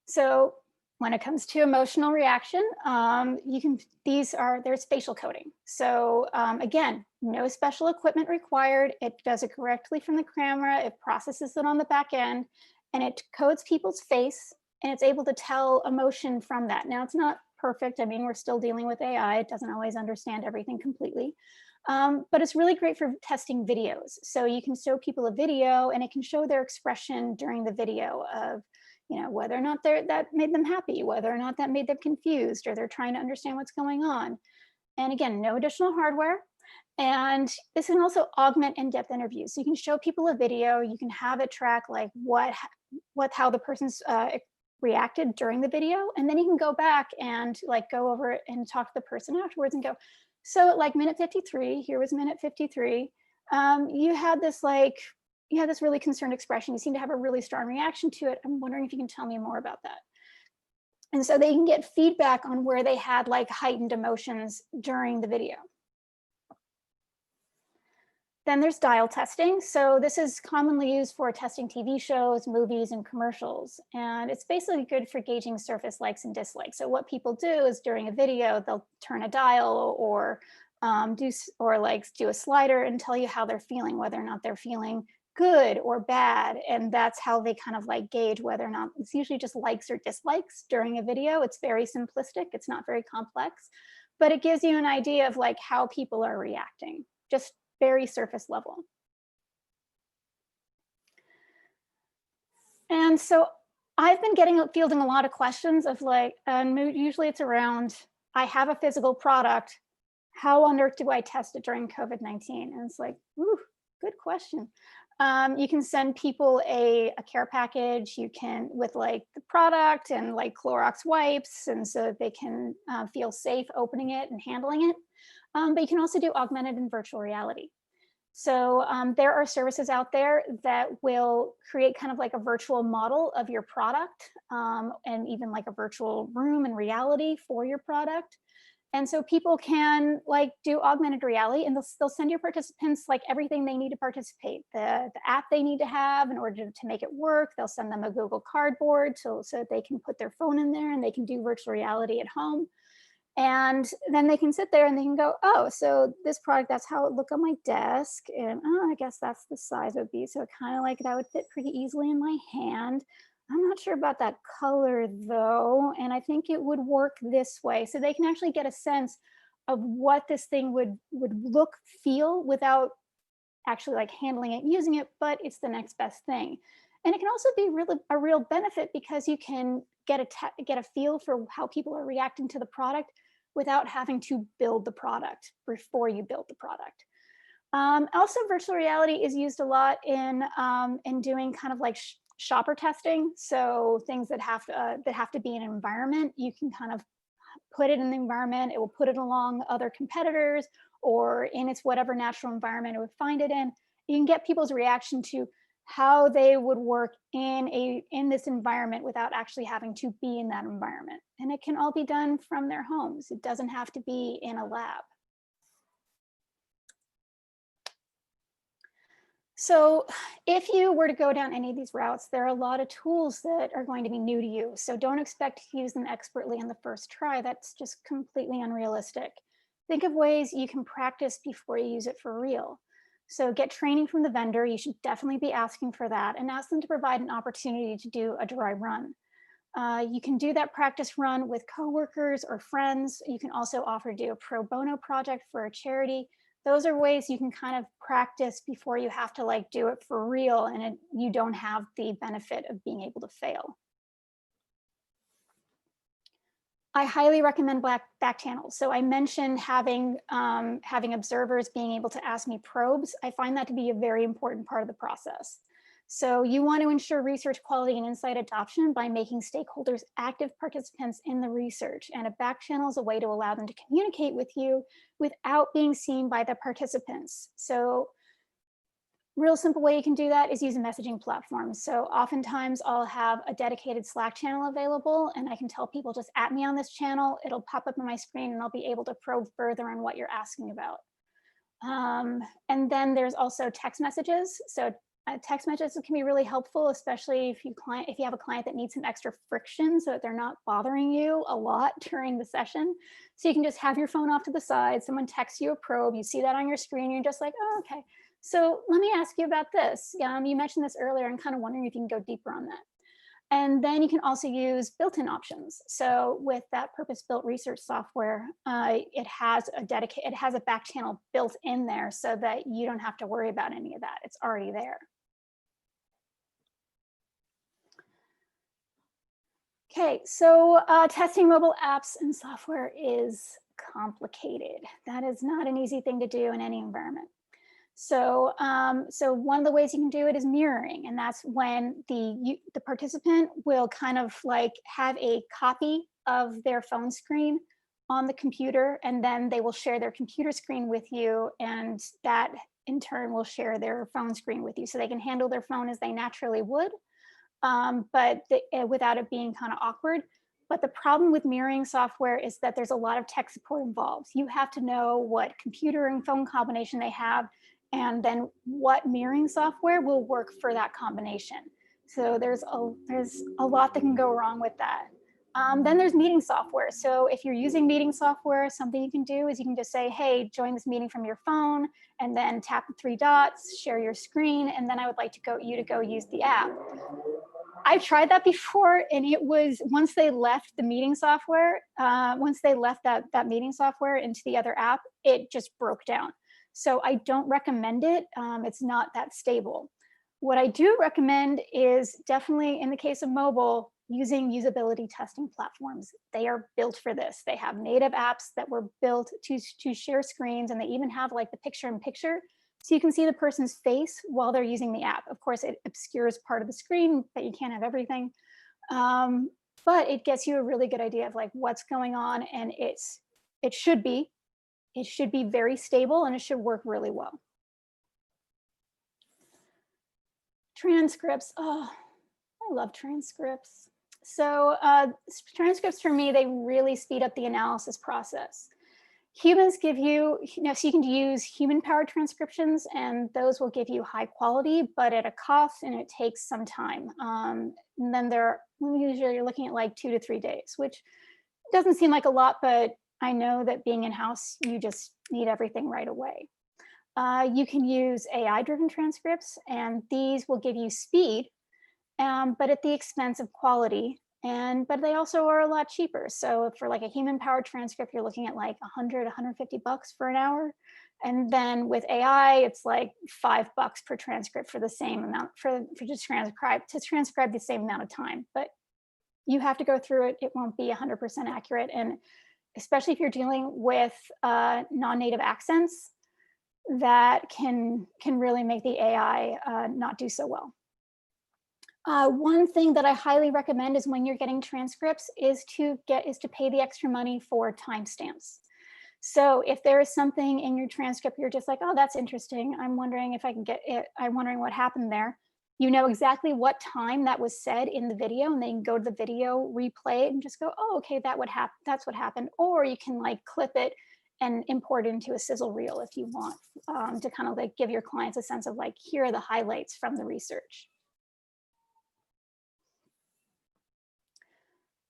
So when it comes to emotional reaction, there's facial coding. So again, no special equipment required. It does it correctly from the camera. It processes it on the back end, and it codes people's face, and it's able to tell emotion from that. Now, it's not perfect. I mean, we're still dealing with AI. It doesn't always understand everything completely, but it's really great for testing videos. So you can show people a video and it can show their expression during the video of, whether or not that made them happy, whether or not that made them confused, or they're trying to understand what's going on. And again, no additional hardware. And this can also augment in-depth interviews. So you can show people a video, you can have it track like how the person's reacted during the video, and then you can go back and go over it and talk to the person afterwards and go, so at like minute 53, here was minute 53, you had this really concerned expression, you seem to have a really strong reaction to it, I'm wondering if you can tell me more about that. And so they can get feedback on where they had heightened emotions during the video. Then there's dial testing. So this is commonly used for testing TV shows, movies, and commercials. And it's basically good for gauging surface likes and dislikes. So what people do is during a video, they'll turn a dial or do a slider and tell you how they're feeling, whether or not they're feeling good or bad. And that's how they kind of gauge whether or not, it's usually just likes or dislikes during a video. It's very simplistic. It's not very complex, but it gives you an idea of how people are reacting, just very surface level. And so I've been fielding a lot of questions of usually it's around, I have a physical product, how on earth do I test it during COVID-19? And it's ooh, good question. You can send people a care package, you can with the product and Clorox wipes, and so they can feel safe opening it and handling it. But you can also do augmented and virtual reality. So there are services out there that will create kind of a virtual model of your product and even a virtual room and reality for your product. And so people can like do augmented reality, and they'll send your participants like everything they need to participate, the app they need to have in order to make it work. They'll send them a Google Cardboard so that they can put their phone in there and they can do virtual reality at home. And then they can sit there and they can go, oh, so this product, that's how it look on my desk. And oh, I guess that's the size it would be. So kind of like that would fit pretty easily in my hand. I'm not sure about that color though. And I think it would work this way. So they can actually get a sense of what this thing would look, feel without actually like handling it, using it, but it's the next best thing. And it can also be really a real benefit because you can get a feel for how people are reacting to the product without having to build the product before you build the product. Also, virtual reality is used a lot in doing kind of like shopper testing. So things that have to be in an environment, you can kind of put it in the environment. It will put it along other competitors or in its whatever natural environment it would find it in. You can get people's reaction to how they would work in this environment without actually having to be in that environment. And it can all be done from their homes. It doesn't have to be in a lab. So if you were to go down any of these routes, there are a lot of tools that are going to be new to you. So don't expect to use them expertly on the first try. That's just completely unrealistic. Think of ways you can practice before you use it for real. So get training from the vendor. You should definitely be asking for that and ask them to provide an opportunity to do a dry run. You can do that practice run with coworkers or friends. You can also offer to do a pro bono project for a charity. Those are ways you can kind of practice before you have to like do it for real and you don't have the benefit of being able to fail. I highly recommend back channels. So I mentioned having observers being able to ask me probes. I find that to be a very important part of the process. So you want to ensure research quality and insight adoption by making stakeholders active participants in the research. And a back channel is a way to allow them to communicate with you without being seen by the participants. So real simple way you can do that is use a messaging platform. So oftentimes I'll have a dedicated Slack channel available and I can tell people just at me on this channel, it'll pop up on my screen and I'll be able to probe further on what you're asking about. And then there's also text messages. So text messages can be really helpful, especially if you have a client that needs some extra friction so that they're not bothering you a lot during the session. So you can just have your phone off to the side, someone texts you a probe, you see that on your screen, you're just like, oh, okay. So let me ask you about this. You mentioned this earlier. I'm kind of wondering if you can go deeper on that. And then you can also use built-in options. So with that purpose-built research software, it has a back channel built in there so that you don't have to worry about any of that. It's already there. Okay, so testing mobile apps and software is complicated. That is not an easy thing to do in any environment. So, so one of the ways you can do it is mirroring, and that's when the participant will kind of like have a copy of their phone screen on the computer, and then they will share their computer screen with you, and that in turn will share their phone screen with you, so they can handle their phone as they naturally would, but without it being kind of awkward. But the problem with mirroring software is that there's a lot of tech support involved. You have to know what computer and phone combination they have, and then what mirroring software will work for that combination. So there's a lot that can go wrong with that. Then there's meeting software. So if you're using meeting software, something you can do is you can just say, hey, join this meeting from your phone, and then tap the 3 dots, share your screen, and then I would like you to go use the app. I've tried that before, and it was once they left the meeting software, once they left that meeting software into the other app, it just broke down. So I don't recommend it. It's not that stable. What I do recommend is definitely in the case of mobile, using usability testing platforms. They are built for this. They have native apps that were built to share screens, and they even have like the picture-in-picture, so you can see the person's face while they're using the app. Of course, it obscures part of the screen, but you can't have everything. But it gets you a really good idea of like what's going on, and it should be very stable, and it should work really well. Transcripts, oh, I love transcripts. So transcripts for me, they really speed up the analysis process. Humans give you, so you can use human-powered transcriptions, and those will give you high quality, but at a cost, and it takes some time. And then usually you're looking at like 2 to 3 days, which doesn't seem like a lot, but I know that being in-house, you just need everything right away. You can use AI-driven transcripts, and these will give you speed, but at the expense of quality. But they also are a lot cheaper. So for like a human-powered transcript, you're looking at like 100, 150 bucks for an hour. And then with AI, it's like $5 per transcript for the same amount to transcribe the same amount of time. But you have to go through it. It won't be 100% accurate. And especially if you're dealing with non-native accents, that can really make the AI not do so well. One thing that I highly recommend is when you're getting transcripts is to pay the extra money for timestamps. So if there is something in your transcript, you're just like, oh, that's interesting. I'm wondering if I can get it. I'm wondering what happened there. You know exactly what time that was said in the video, and then you can go to the video, replay it, and just go, oh, okay, that's what happened. Or you can like clip it and import it into a sizzle reel if you want, to kind of like give your clients a sense of like, here are the highlights from the research.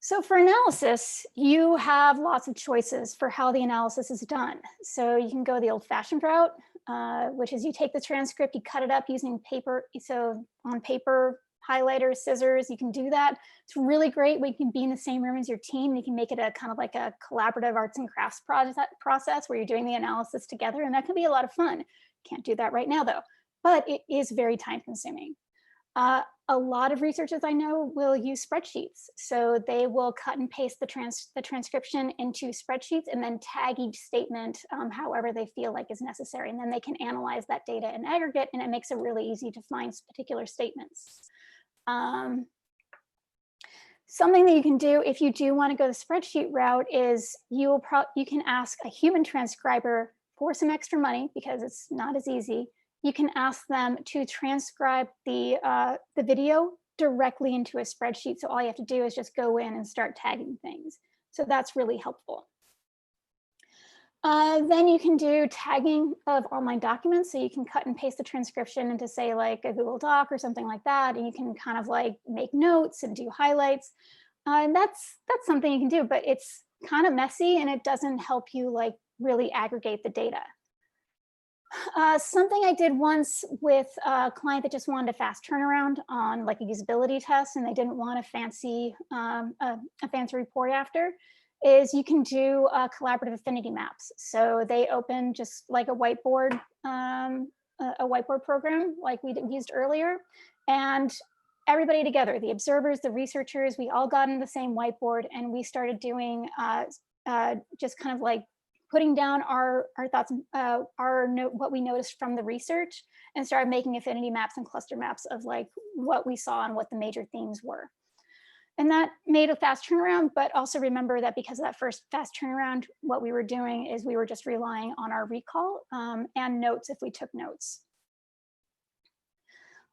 So for analysis, you have lots of choices for how the analysis is done. So you can go the old-fashioned route, which is you take the transcript, you cut it up using paper. So on paper, highlighters, scissors, you can do that. It's really great when you can be in the same room as your team. You can make it a kind of like a collaborative arts and crafts process where you're doing the analysis together, and that can be a lot of fun. Can't do that right now though, but it is very time consuming. A lot of researchers I know will use spreadsheets. So they will cut and paste the transcription into spreadsheets and then tag each statement however they feel like is necessary. And then they can analyze that data in aggregate, and it makes it really easy to find particular statements. Something that you can do if you do want to go the spreadsheet route is you can ask a human transcriber for some extra money because it's not as easy. You can ask them to transcribe the video directly into a spreadsheet. So all you have to do is just go in and start tagging things. So that's really helpful. Then you can do tagging of online documents. So you can cut and paste the transcription into say like a Google Doc or something like that. And you can kind of like make notes and do highlights. And that's something you can do, but it's kind of messy and it doesn't help you like really aggregate the data. Something I did once with a client that just wanted a fast turnaround on like a usability test, and they didn't want a fancy report after, is you can do collaborative affinity maps. So they open just like a whiteboard program like we used earlier, and everybody together, the observers, the researchers, we all got in the same whiteboard, and we started doing just kind of like putting down our thoughts, what we noticed from the research, and started making affinity maps and cluster maps of like what we saw and what the major themes were. And that made a fast turnaround, but also remember that because of that first fast turnaround, what we were doing is we were just relying on our recall and notes if we took notes.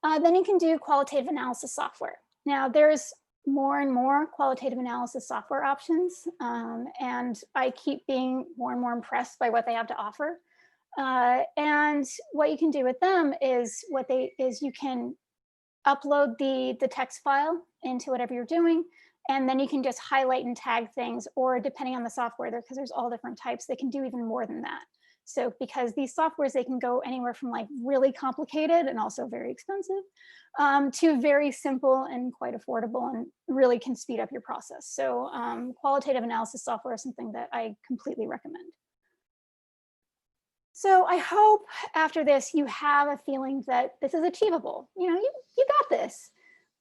Then you can do qualitative analysis software. Now there's more and more qualitative analysis software options, and I keep being more and more impressed by what they have to offer. And what you can do with them is you can upload the text file into whatever you're doing, and then you can just highlight and tag things, or depending on the software, because there's all different types, they can do even more than that. So because these softwares, they can go anywhere from like really complicated and also very expensive to very simple and quite affordable, and really can speed up your process. So qualitative analysis software is something that I completely recommend. So I hope after this you have a feeling that this is achievable. You know, you got this.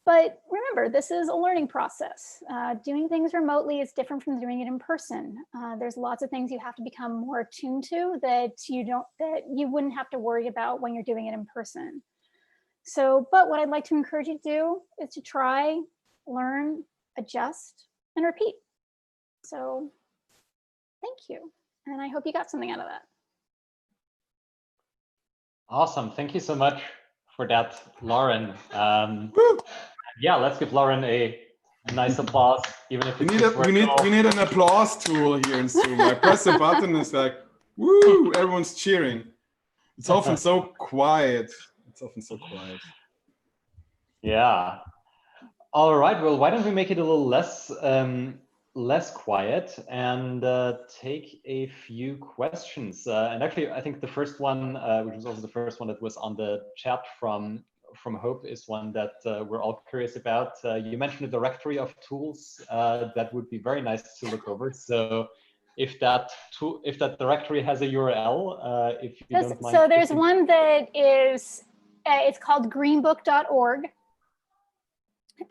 But remember, this is a learning process. Doing things remotely is different from doing it in person. There's lots of things you have to become more attuned to that you wouldn't have to worry about when you're doing it in person. So, but what I'd like to encourage you to do is to try, learn, adjust, and repeat. So thank you. And I hope you got something out of that. Awesome. Thank you so much for that, Lauren. Yeah, let's give Lauren a Nice applause, even if We it's need, just we need an applause tool here in Zoom. I press a button, it's like, woo, everyone's cheering. It's often so quiet. It's often so quiet. Yeah. All right. Well, why don't we make it a little less quiet and take a few questions. And actually, I think the first one, which was also the first one that was on the chat from Hope, is one that we're all curious about. You mentioned a directory of tools that would be very nice to look over. So if that directory has a URL, if you don't mind. So there's one that is, it's called greenbook.org.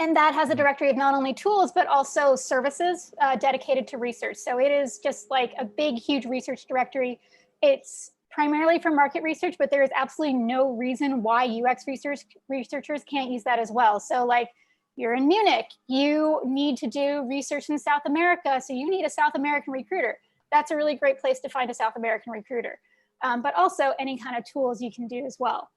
And that has a directory of not only tools, but also services dedicated to research. So it is just like a big, huge research directory. It's primarily for market research, but there is absolutely no reason why UX researchers can't use that as well. So like you're in Munich, you need to do research in South America, so you need a South American recruiter. That's a really great place to find a South American recruiter. But also any kind of tools you can do as well.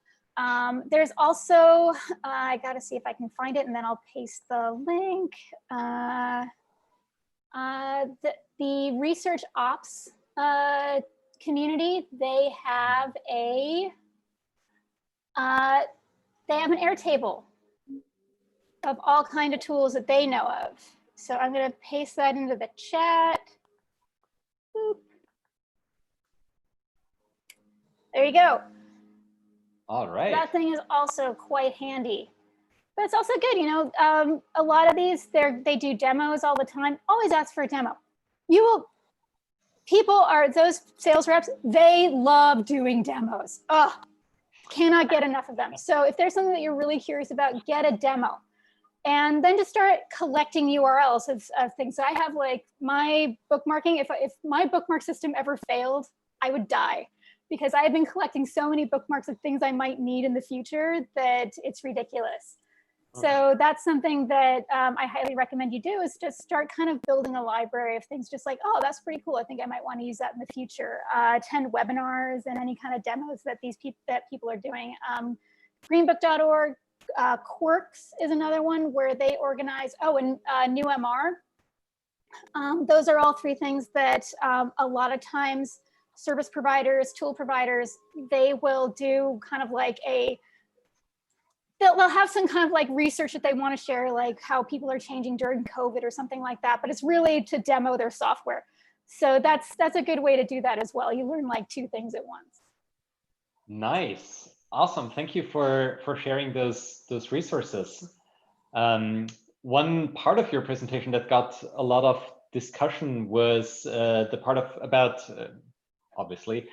There's also, I gotta see if I can find it and then I'll paste the link. The research ops community, they have an Airtable of all kinds of tools that they know of. So I'm gonna paste that into the chat. Boop. There you go. All right. That thing is also quite handy, but it's also good. You know, a lot of these, they do demos all the time. Always ask for a demo. Those sales reps, they love doing demos. Oh, cannot get enough of them. So if there's something that you're really curious about, get a demo. And then just start collecting URLs of things. So I have like my bookmarking, if my bookmark system ever failed, I would die. Because I've been collecting so many bookmarks of things I might need in the future that it's ridiculous. So that's something that I highly recommend you do, is just start kind of building a library of things, just like, oh, that's pretty cool. I think I might want to use that in the future. Attend webinars and any kind of demos that people are doing. Greenbook.org, Quarks is another one where they organize, and NewMR. Those are all three things that a lot of times service providers, tool providers, they will do kind of like they'll have some kind of like research that they want to share, like how people are changing during COVID or something like that, but it's really to demo their software. So that's a good way to do that as well. You learn like two things at once. Nice, awesome. Thank you for sharing those resources. One part of your presentation that got a lot of discussion was the part about obviously,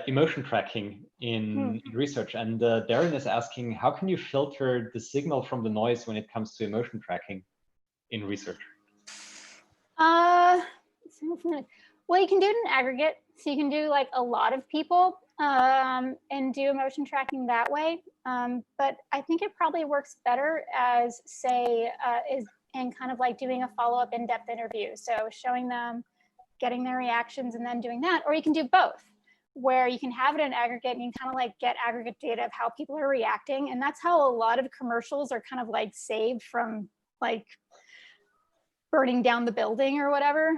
emotion tracking in research. And Darren is asking, how can you filter the signal from the noise when it comes to emotion tracking in research? Well, you can do it in aggregate. So you can do like a lot of people and do emotion tracking that way. But I think it probably works better as, say, and kind of like doing a follow-up in-depth interview. So showing them, getting their reactions, and then doing that. Or you can do both, where you can have it in aggregate and you kind of like get aggregate data of how people are reacting. And that's how a lot of commercials are kind of like saved from like burning down the building or whatever.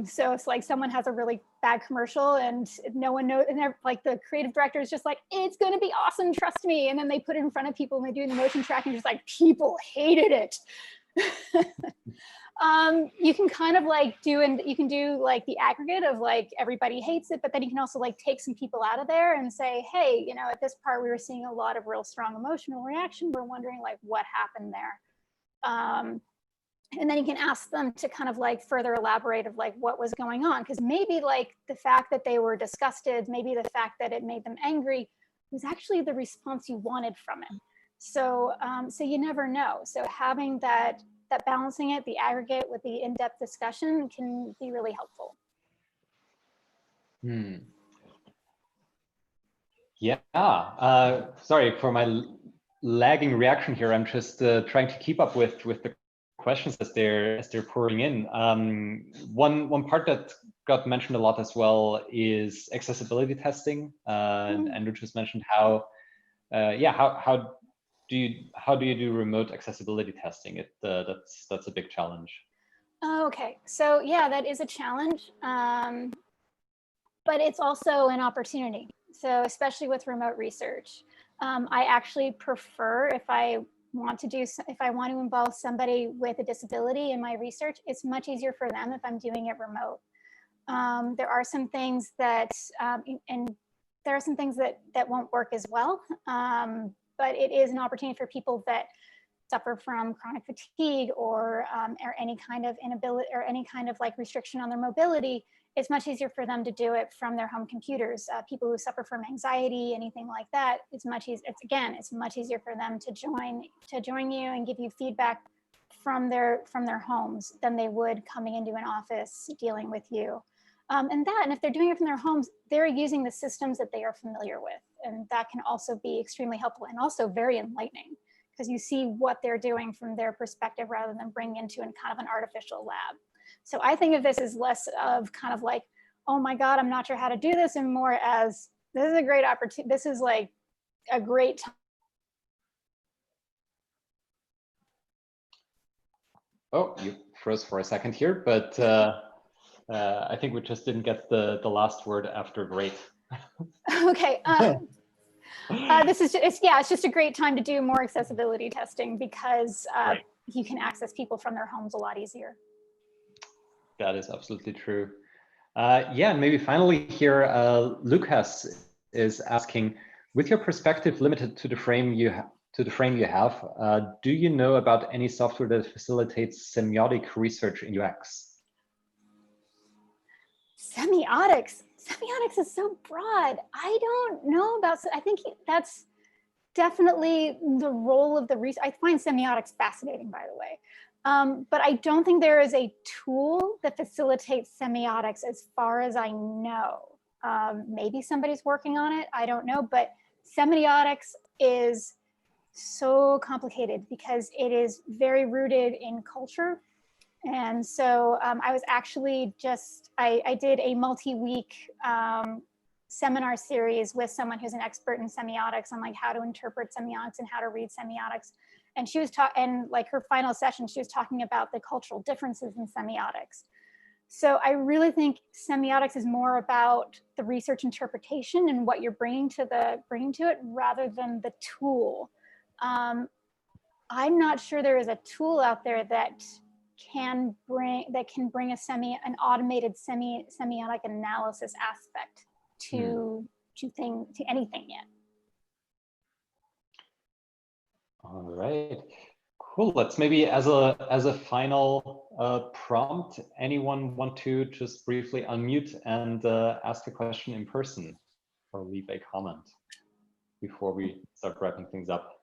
So it's like someone has a really bad commercial and no one knows, and like the creative director is just like, it's going to be awesome, trust me. And then they put it in front of people and they do the motion tracking, just like, people hated it. You can kind of like you can do like the aggregate of like everybody hates it, but then you can also like take some people out of there and say, hey, you know, at this part we were seeing a lot of real strong emotional reaction. We're wondering like what happened there. And then you can ask them to kind of like further elaborate of like what was going on, because maybe like the fact that they were disgusted, maybe the fact that it made them angry was actually the response you wanted from it. So so you never know. So having that balancing it, the aggregate with the in-depth discussion, can be really helpful. Yeah, sorry for my lagging reaction here. I'm just trying to keep up with the questions as they're pouring in. One part that got mentioned a lot as well is accessibility testing. And Andrew just mentioned how how do you do remote accessibility testing? That's a big challenge. Okay, so yeah, that is a challenge, but it's also an opportunity. So especially with remote research, I actually prefer if I want to involve somebody with a disability in my research, it's much easier for them if I'm doing it remote. There are some things that, and there are some things that won't work as well, but it is an opportunity for people that suffer from chronic fatigue or any kind of inability or any kind of like restriction on their mobility. It's much easier for them to do it from their home computers. People who suffer from anxiety, anything like that, it's much easier. It's much easier for them to join you and give you feedback from their homes than they would coming into an office dealing with you. And if they're doing it from their homes, they're using the systems that they are familiar with, and that can also be extremely helpful and also very enlightening, because you see what they're doing from their perspective rather than bringing into kind of an artificial lab. So I think of this as less of kind of like, oh my God, I'm not sure how to do this, and more as this is a great opportunity. This is like a great time. Oh, you froze for a second here, but I think we just didn't get the last word after great. Okay. It's just a great time to do more accessibility testing because you can access people from their homes a lot easier. That is absolutely true. Yeah, and maybe finally here, Lucas is asking, with your perspective limited to the frame you have, do you know about any software that facilitates semiotic research in UX? Semiotics is so broad. I don't know about, I think that's definitely the role of the research. I find semiotics fascinating, by the way. But I don't think there is a tool that facilitates semiotics as far as I know. Maybe somebody's working on it, I don't know, but semiotics is so complicated because it is very rooted in culture. And so I was actually I did a multi-week seminar series with someone who's an expert in semiotics on like how to interpret semiotics and how to read semiotics. And she was and like her final session, she was talking about the cultural differences in semiotics. So I really think semiotics is more about the research interpretation and what you're bringing to it rather than the tool. I'm not sure there is a tool out there that can bring an automated semiotic analysis aspect to anything yet. All right, cool. Let's maybe as a final prompt, anyone want to just briefly unmute and ask a question in person or leave a comment before we start wrapping things up?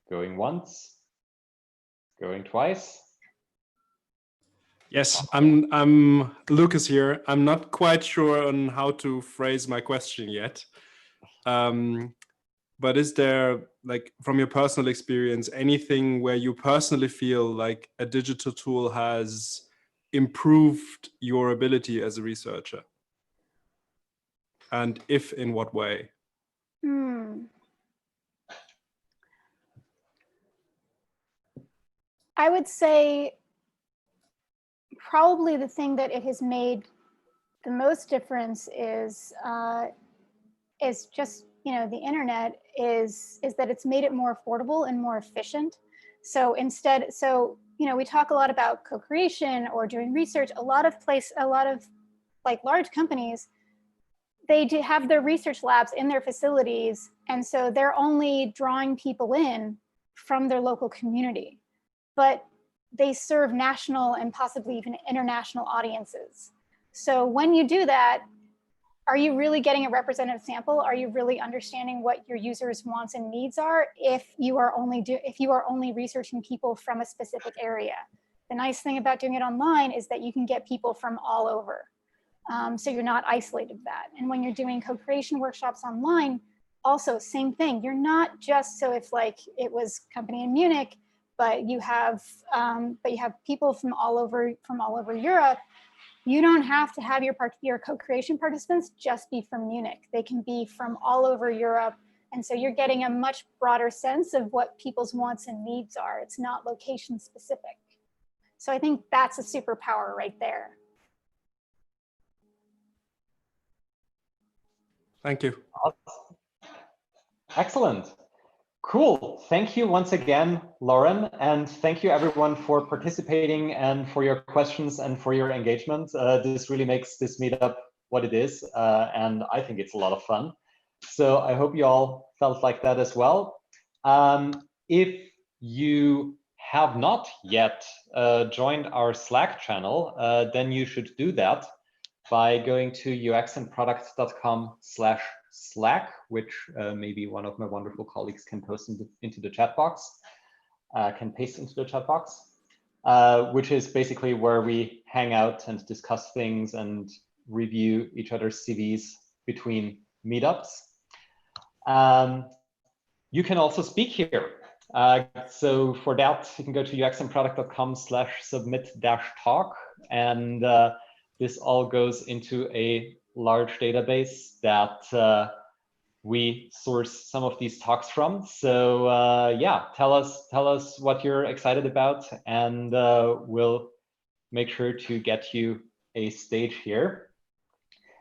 Going once, going twice. Yes, I'm Lucas here. I'm not quite sure on how to phrase my question yet. But is there, like, from your personal experience, anything where you personally feel like a digital tool has improved your ability as a researcher? And if, in what way? I would say probably the thing that it has made the most difference is just, the internet is that it's made it more affordable and more efficient. So we talk a lot about co-creation or doing research. A lot of like large companies, they do have their research labs in their facilities. And so they're only drawing people in from their local community, but they serve national and possibly even international audiences. So when you do that, are you really getting a representative sample? Are you really understanding what your users' wants and needs are if you are only researching people from a specific area? The nice thing about doing it online is that you can get people from all over. So you're not isolated to that. And when you're doing co-creation workshops online, also same thing. You're not just, so if like it was company in Munich, but you have people from all over Europe, you don't have to have your co-creation participants just be from Munich. They can be from all over Europe. And so you're getting a much broader sense of what people's wants and needs are. It's not location specific. So I think that's a superpower right there. Thank you. Excellent. Cool. Thank you once again, Lauren, and thank you everyone for participating and for your questions and for your engagement. This really makes this meetup what it is, and I think it's a lot of fun. So I hope you all felt like that as well. If you have not yet joined our Slack channel, then you should do that by going to uxandproduct.com/Slack, which maybe one of my wonderful colleagues can post into the chat box, can paste into the chat box, which is basically where we hang out and discuss things and review each other's CVs between meetups. You can also speak here. So for that, you can go to uxandproduct.com/submit-talk, and this all goes into a large database that we source some of these talks from. So yeah, tell us what you're excited about, and we'll make sure to get you a stage here.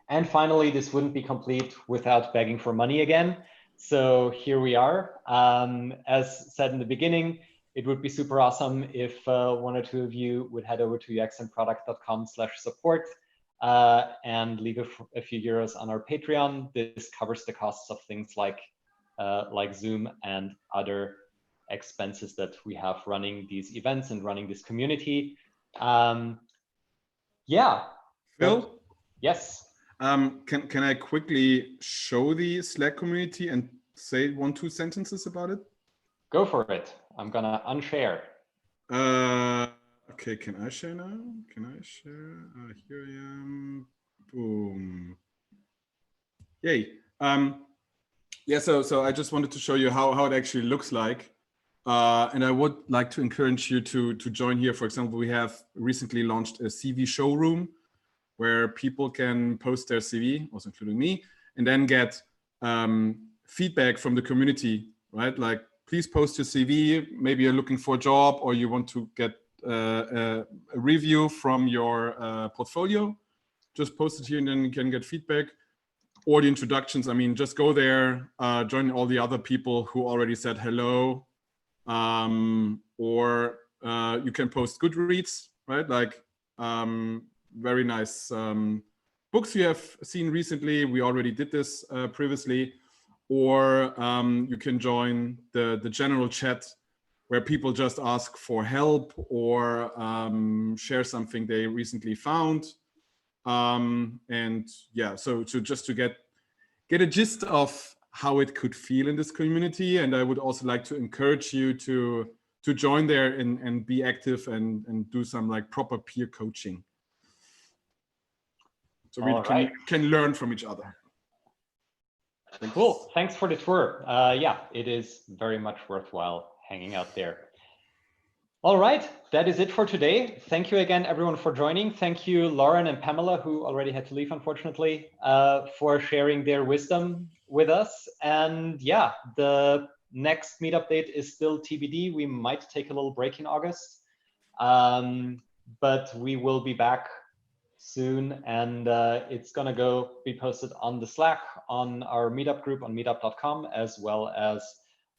And finally, this wouldn't be complete without begging for money again. So here we are. As said in the beginning, it would be super awesome if one or two of you would head over to uxandproduct.com/support and leave a few euros on our Patreon. This covers the costs of things like Zoom and other expenses that we have running these events and running this community. Yeah. Phil? Yes. Can I quickly show the Slack community and say 1-2 sentences about it? Go for it. I'm gonna unshare. Okay, can I share now? Can I share? Here I am. Boom. Yay. Yeah, so I just wanted to show you how it actually looks like. And I would like to encourage you to join here. For example, we have recently launched a CV showroom where people can post their CV, also including me, and then get feedback from the community, right? Like, please post your CV. Maybe you're looking for a job or you want to get a review from your portfolio. Just post it here and then you can get feedback. Or the introductions, I mean, just go there, join all the other people who already said hello. Or you can post Goodreads, right? Like, very nice books you have seen recently. We already did this previously. Or you can join the general chat where people just ask for help or share something they recently found. And yeah, so just to get a gist of how it could feel in this community. And I would also like to encourage you to join there and be active and do some like proper peer coaching. So we can learn from each other. Cool. Thanks for the tour. Yeah, it is very much worthwhile hanging out there. All right, that is it for today. Thank you again, everyone, for joining. Thank you, Lauren and Pamela, who already had to leave, unfortunately, for sharing their wisdom with us. And yeah, the next meetup date is still TBD. We might take a little break in August, but we will be back soon, and it's gonna be posted on the Slack, on our meetup group on meetup.com, as well as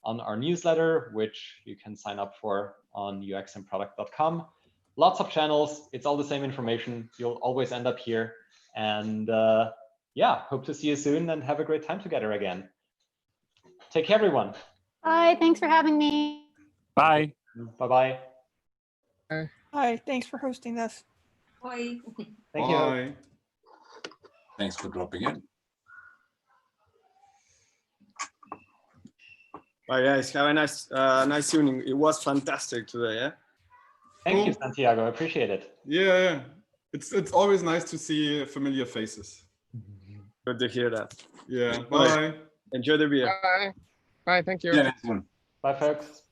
on our newsletter, which you can sign up for on uxandproduct.com. Lots of channels. It's all the same information. You'll always end up here. And yeah, hope to see you soon and have a great time together again. Take care, everyone. Bye. Thanks for having me. Bye. Bye-bye. Hi. Thanks for hosting this. Bye. Thank you. Bye. Thanks for dropping in. Bye, guys. Have a nice evening. It was fantastic today. Yeah. Thank you, Santiago. I appreciate it. Yeah. It's always nice to see familiar faces. Good to hear that. Yeah. Bye. Enjoy the beer. Bye. Bye. Thank you. Yeah, Bye, folks.